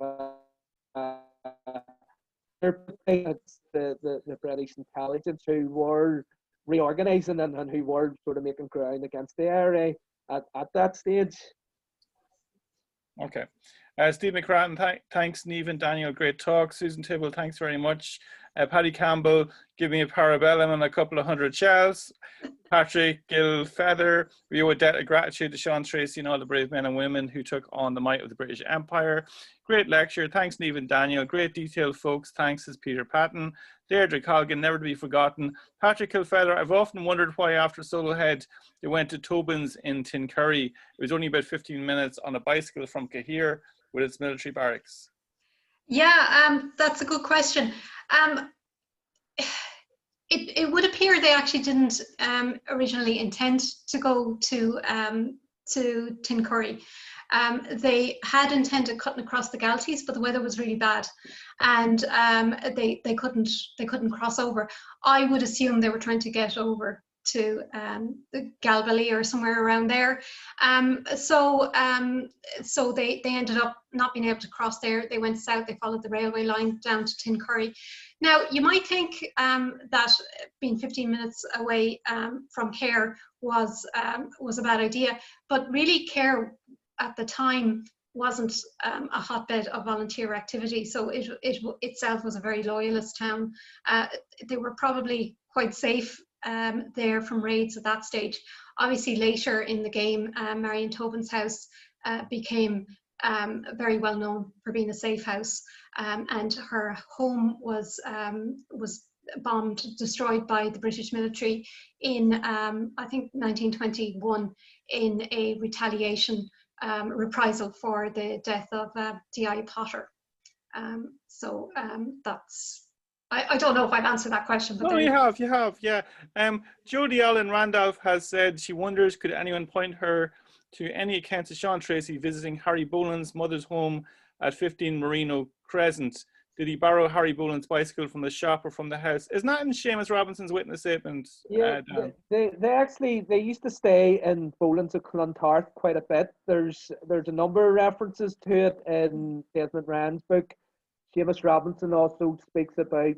Speaker 2: the British intelligence who were reorganising and who were sort of making ground against the IRA at that stage.
Speaker 1: Okay. Steve McCratton, thanks. Niamh and Daniel, great talk. Susan Tibble, thanks very much. Paddy Campbell, give me a parabellum and a couple of 100 shells. Patrick Gilfeather, we owe a debt of gratitude to Seán Treacy and all the brave men and women who took on the might of the British Empire. Great lecture. Thanks, Niamh and Daniel. Great detail, folks. Thanks, says Peter Patton. Deirdre Colgan, never to be forgotten. Patrick Gilfeather, I've often wondered why after Solohead they went to Tobin's in Tinkerry. It was only about 15 minutes on a bicycle from Cahir with its military barracks.
Speaker 3: Yeah, that's a good question. It would appear they actually didn't originally intend to go to Tinkerry. They had intended cutting across the Galties, but the weather was really bad, and they couldn't cross over. I would assume they were trying to get over to the Galbally or somewhere around there. So they ended up not being able to cross there. They went south. They followed the railway line down to Tinkerry. Now, you might think that being 15 minutes away from Cahir was a bad idea, but really Cahir at the time wasn't a hotbed of volunteer activity, so it itself was a very loyalist town. They were probably quite safe there from raids at that stage. Obviously, later in the game, Marion Tobin's house became very well known for being a safe house, and her home was bombed, destroyed by the British military in I think 1921 in a retaliation reprisal for the death of D.I. Potter. That's. I don't know if I've answered that question. But
Speaker 1: no, you have, yeah. Jodie Allen Randolph has said she wonders, could anyone point her to any accounts of Seán Treacy visiting Harry Boland's mother's home at 15 Merino Crescent? Did he borrow Harry Boland's bicycle from the shop or from the house? Isn't that in Seamus Robinson's witness statement?
Speaker 2: Yeah, they used to stay in Boland's of Clontarf quite a bit. There's a number of references to it in Desmond Rand's book. Seamus Robinson also speaks about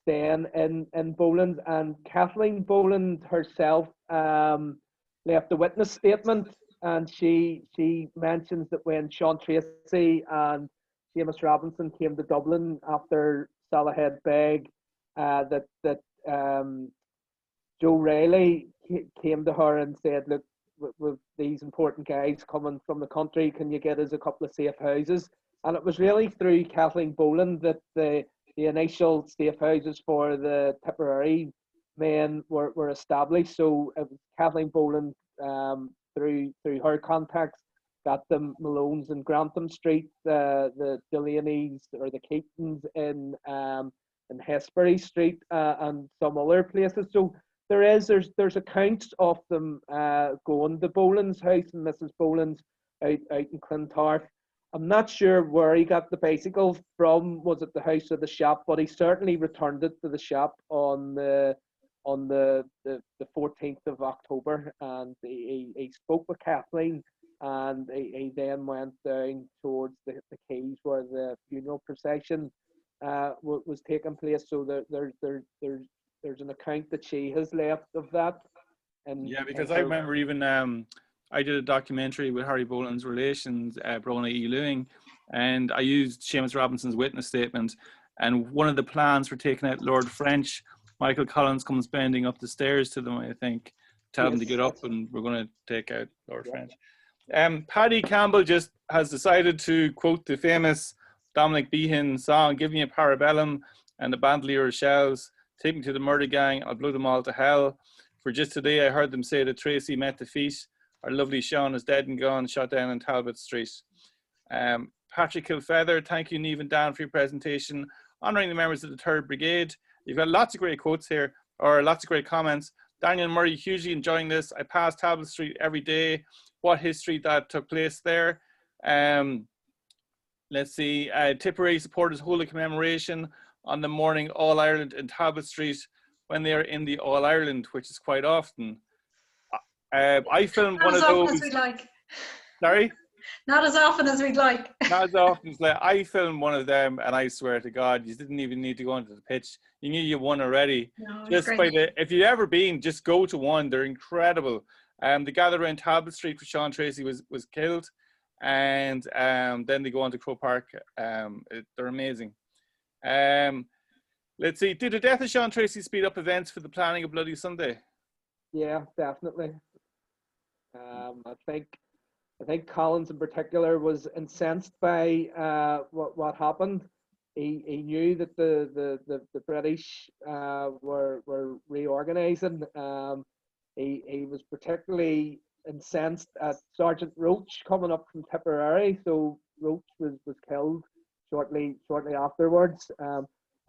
Speaker 2: staying in Boland, and Kathleen Boland herself left a witness statement, and she mentions that when Seán Treacy and Seamus Robinson came to Dublin after Soloheadbeg, that Joe Riley came to her and said, look, with these important guys coming from the country, can you get us a couple of safe houses? And it was really through Kathleen Boland that the initial safe houses for the Tipperary men were established. So it was Kathleen Boland, through her contacts, got them Malone's in Grantham Street, the Delaney's or the Keatons in Hesbury Street, and some other places. So there's accounts of them going to Boland's house and Mrs. Boland's out in Clontarf. I'm not sure where he got the bicycle from. Was it the house or the shop? But he certainly returned it to the shop on the 14th of October, and he spoke with Kathleen, and he then went down towards the quays where the funeral procession was taking place. So there's an account that she has left of that. And
Speaker 1: yeah, because I remember even I did a documentary with Harry Boland's relations, Brona E. Lewing, and I used Seamus Robinson's witness statement. And one of the plans for taking out Lord French, Michael Collins comes bending up the stairs to them, I think, tell them to get up, and we're going to take out Lord French. Paddy Campbell just has decided to quote the famous Dominic Behan song, "Give me a parabellum and a bandolier of shells. Take me to the murder gang, I'll blow them all to hell. For just today I heard them say that Treacy met defeat. Our lovely Seán is dead and gone, shot down on Talbot Street." Patrick Gilfeather, thank you, Niamh and Dan, for your presentation, honouring the members of the 3rd Brigade. You've got lots of great quotes here, or lots of great comments. Daniel Murray, hugely enjoying this. I pass Talbot Street every day. What history that took place there. Let's see, Tipperary supporters hold a commemoration on the morning All Ireland in Talbot Street when they are in the All Ireland, which is quite often. I filmed one of those.
Speaker 3: As we'd like.
Speaker 1: Sorry?
Speaker 3: Not as often as we'd like.
Speaker 1: Not as often as like, I filmed one of them, and I swear to God, you didn't even need to go onto the pitch. You knew you won already.
Speaker 3: No,
Speaker 1: just by if you've ever been, just go to one. They're incredible. The gather around Talbot Street for Seán Treacy was killed. and then they go on to Croke Park. They're amazing. Let's see, did the death of Seán Treacy speed up events for the planning of Bloody Sunday?
Speaker 2: Yeah, definitely. I think Collins in particular was incensed by what happened. He knew that the British were reorganising. He was particularly incensed at Sergeant Roach coming up from Tipperary. So Roach was killed shortly afterwards.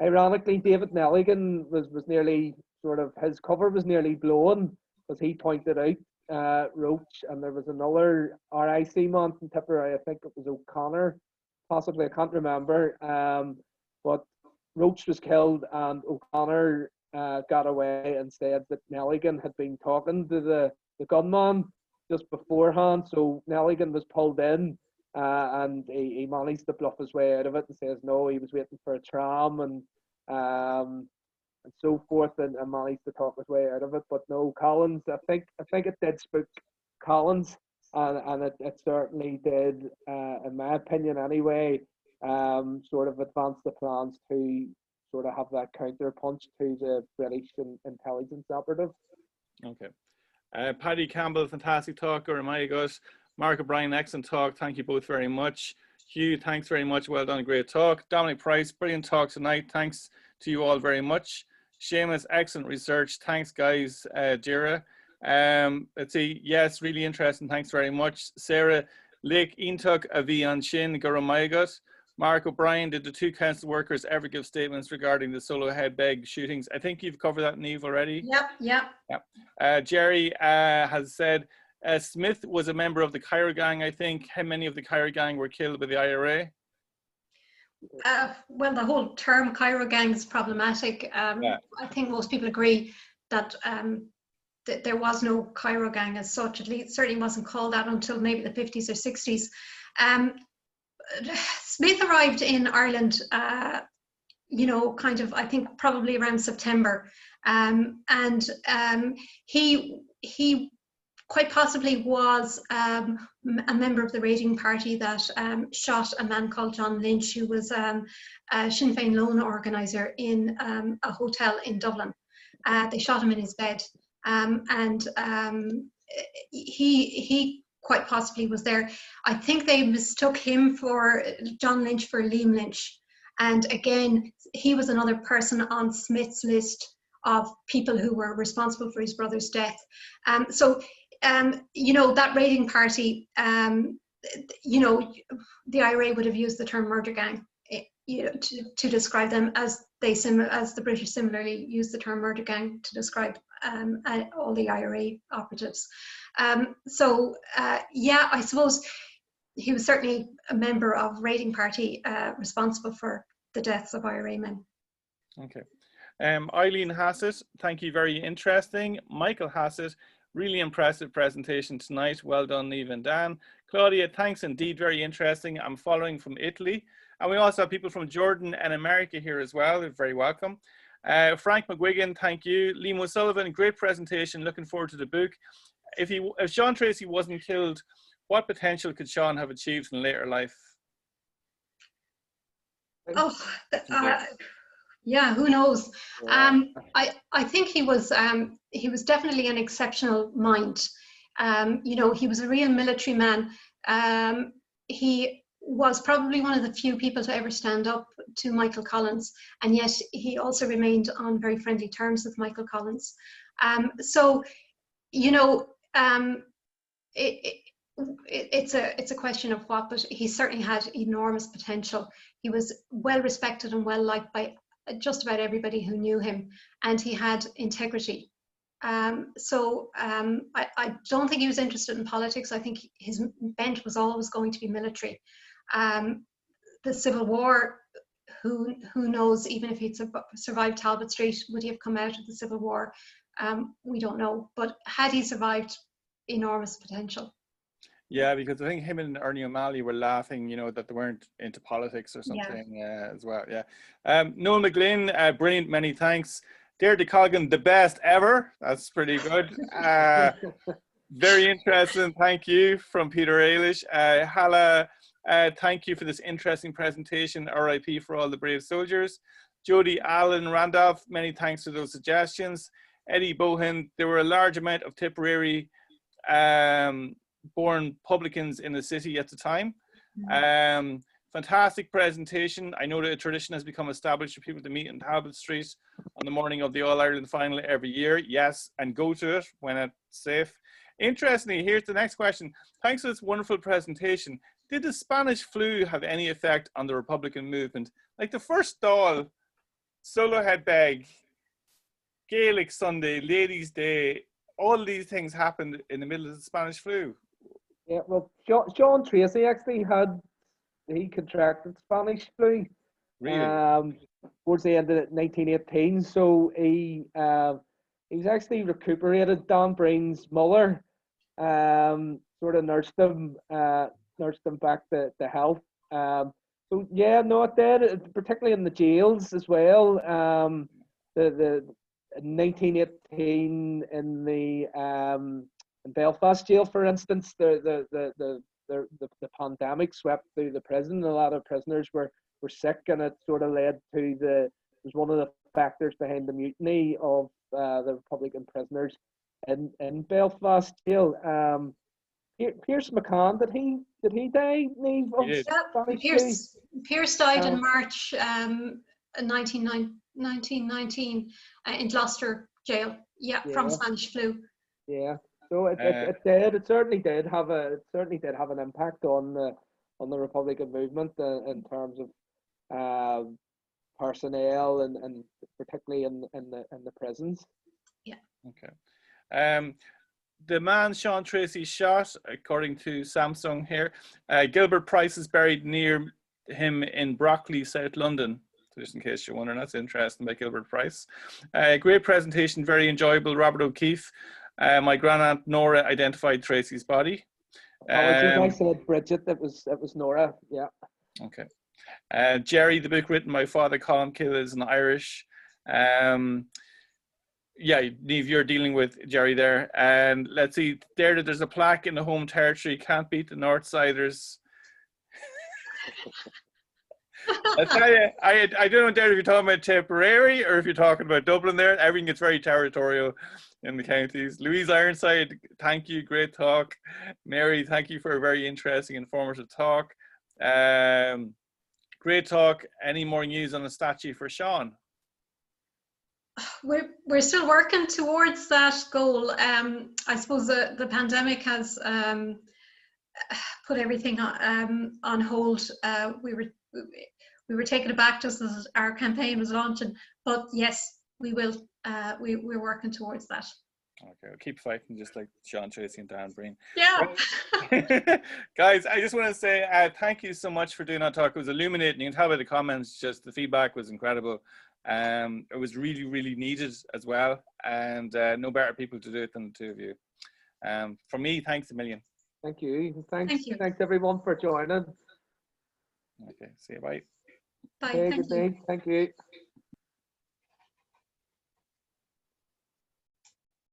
Speaker 2: Ironically, David Nelligan was nearly sort of, his cover was nearly blown as he pointed out Roach, and there was another RIC man from Tipperary, I think it was O'Connor, possibly, I can't remember, but Roach was killed and O'Connor got away and said that Nelligan had been talking to the gunman just beforehand, so Nelligan was pulled in and he managed to bluff his way out of it and says no, he was waiting for a tram and so forth, and managed to talk his way out of it. But no, Collins, I think it did spook Collins, and it certainly did, in my opinion anyway, sort of advance the plans to sort of have that counter punch to the British intelligence operative.
Speaker 1: Okay. Paddy Campbell, fantastic talker. My gosh. Mark O'Brien, excellent talk. Thank you both very much. Hugh, thanks very much. Well done, great talk. Dominic Price, brilliant talk tonight. Thanks to you all very much. Seamus, excellent research. Thanks, guys. Jira. Let's see. Yes, really interesting. Thanks very much. Sarah, Lake Intuk, Avi an Shin, Gurumaigot. Mark O'Brien, did the two council workers ever give statements regarding the Soloheadbeg shootings? I think you've covered that, Niamh, already.
Speaker 3: Yep.
Speaker 1: Jerry has said, Smith was a member of the Cairo gang, I think. How many of the Cairo gang were killed by the IRA?
Speaker 3: Well, the whole term Cairo gang is problematic. I think most people agree that there was no Cairo gang as such. At least certainly wasn't called that until maybe the 50s or 60s. Smith arrived in Ireland, kind of, I think probably around September, and he quite possibly was a member of the raiding party that shot a man called John Lynch, who was a Sinn Féin loan organiser in a hotel in Dublin. They shot him in his bed, and he quite possibly was there. I think they mistook him for John Lynch for Liam Lynch. And again, he was another person on Smith's list of people who were responsible for his brother's death. That raiding party, the IRA would have used the term murder gang, to describe them, as the British similarly used the term murder gang to describe all the IRA operatives. I suppose he was certainly a member of raiding party responsible for the deaths of IRA men.
Speaker 1: Okay. Eileen Hassett, thank you, very interesting. Michael Hassett, really impressive presentation tonight. Well done, Niamh and Dan. Claudia, thanks indeed, very interesting. I'm following from Italy. And we also have people from Jordan and America here as well. They're very welcome. Frank McGuigan, thank you. Liam O'Sullivan, great presentation. Looking forward to the book. If Seán Treacy wasn't killed, what potential could Seán have achieved in later life?
Speaker 3: Who knows? I think he was definitely an exceptional mind. He was a real military man. He was probably one of the few people to ever stand up to Michael Collins, and yet he also remained on very friendly terms with Michael Collins. It's a question of what, but he certainly had enormous potential. He was well respected and well liked by just about everybody who knew him, and he had integrity. I don't think he was interested in politics. I think his bent was always going to be military. The Civil War, who knows, even if he'd survived Talbot Street, would he have come out of the Civil War? We don't know, but had he survived, enormous potential.
Speaker 1: Yeah, because I think him and Ernie O'Malley were laughing, that they weren't into politics or something as well. Yeah. Noel McGlynn, brilliant, many thanks. Deirdre Colgan, the best ever. That's pretty good. Very interesting. Thank you from Peter Eilish. Hala, thank you for this interesting presentation. RIP for all the brave soldiers. Jody, Alan, Randolph, many thanks for those suggestions. Eddie Bohan, there were a large amount of Tipperary born publicans in the city at the time. Fantastic presentation. I know that a tradition has become established for people to meet in Talbot Street on the morning of the All-Ireland final every year. Yes, and go to it when it's safe. Interestingly, here's the next question. Thanks for this wonderful presentation. Did the Spanish flu have any effect on the Republican movement? Like the first Dáil, Soloheadbeg, Gaelic Sunday, Ladies' Day, all these things happened in the middle of the Spanish flu.
Speaker 2: Yeah, well, Seán Treacy actually he contracted Spanish flu.
Speaker 1: Really?
Speaker 2: Towards the end of 1918. So he's actually recuperated. Dan Breen's mother sort of nursed him back to health. So yeah, no, it did, particularly in the jails as well. The 1918 in the in Belfast jail, for instance, the pandemic swept through the prison. A lot of prisoners were sick, and it sort of led to was one of the factors behind the mutiny of the Republican prisoners in Belfast jail. Pierce McCann, did he die, Niamh, of Spanish flu?
Speaker 3: Pierce died in March 1919 in Gloucester jail. Yeah, from Spanish flu.
Speaker 2: Yeah. So it certainly did have an impact on the Republican movement in terms of personnel and particularly in the prisons.
Speaker 3: Yeah.
Speaker 1: Okay. The man Seán Treacy shot, according to Samsung here, Gilbert Price is buried near him in Brockley, South London. Just in case you're wondering, that's interesting about Gilbert Price. Great presentation, very enjoyable. Robert O'Keefe. My grandaunt Nora identified Tracy's body.
Speaker 2: I said Bridget. It was Nora. Yeah.
Speaker 1: Okay. Jerry, the book written by Father Colin Kill, is in Irish. Yeah, Niamh, you're dealing with Jerry there. And let's see, there's a plaque in the home territory. Can't beat the Northsiders. I tell you, I don't know if you're talking about Tipperary or if you're talking about Dublin there. Everything gets very territorial in the counties. Louise Ironside, thank you, great talk. Mary, thank you for a very interesting, informative talk. Great talk. Any more news on the statue for Seán?
Speaker 3: We're still working towards that goal. I suppose the pandemic has put everything on hold. We were taken aback just as our campaign was launching, but yes, we will. We're working towards that.
Speaker 1: Okay, we'll keep fighting just like Seán Treacy and Dan Breen.
Speaker 3: Yeah.
Speaker 1: Guys, I just want to say thank you so much for doing that talk. It was illuminating. You can tell by the comments, just the feedback was incredible. It was really, really needed as well. And no better people to do it than the two of you. For me, thanks a million.
Speaker 2: Thank you.
Speaker 3: Thank you.
Speaker 2: Thanks everyone for joining.
Speaker 1: Okay, see you, bye.
Speaker 3: Bye.
Speaker 2: Okay,
Speaker 3: Thank
Speaker 2: good
Speaker 3: you.
Speaker 2: day. Thank you.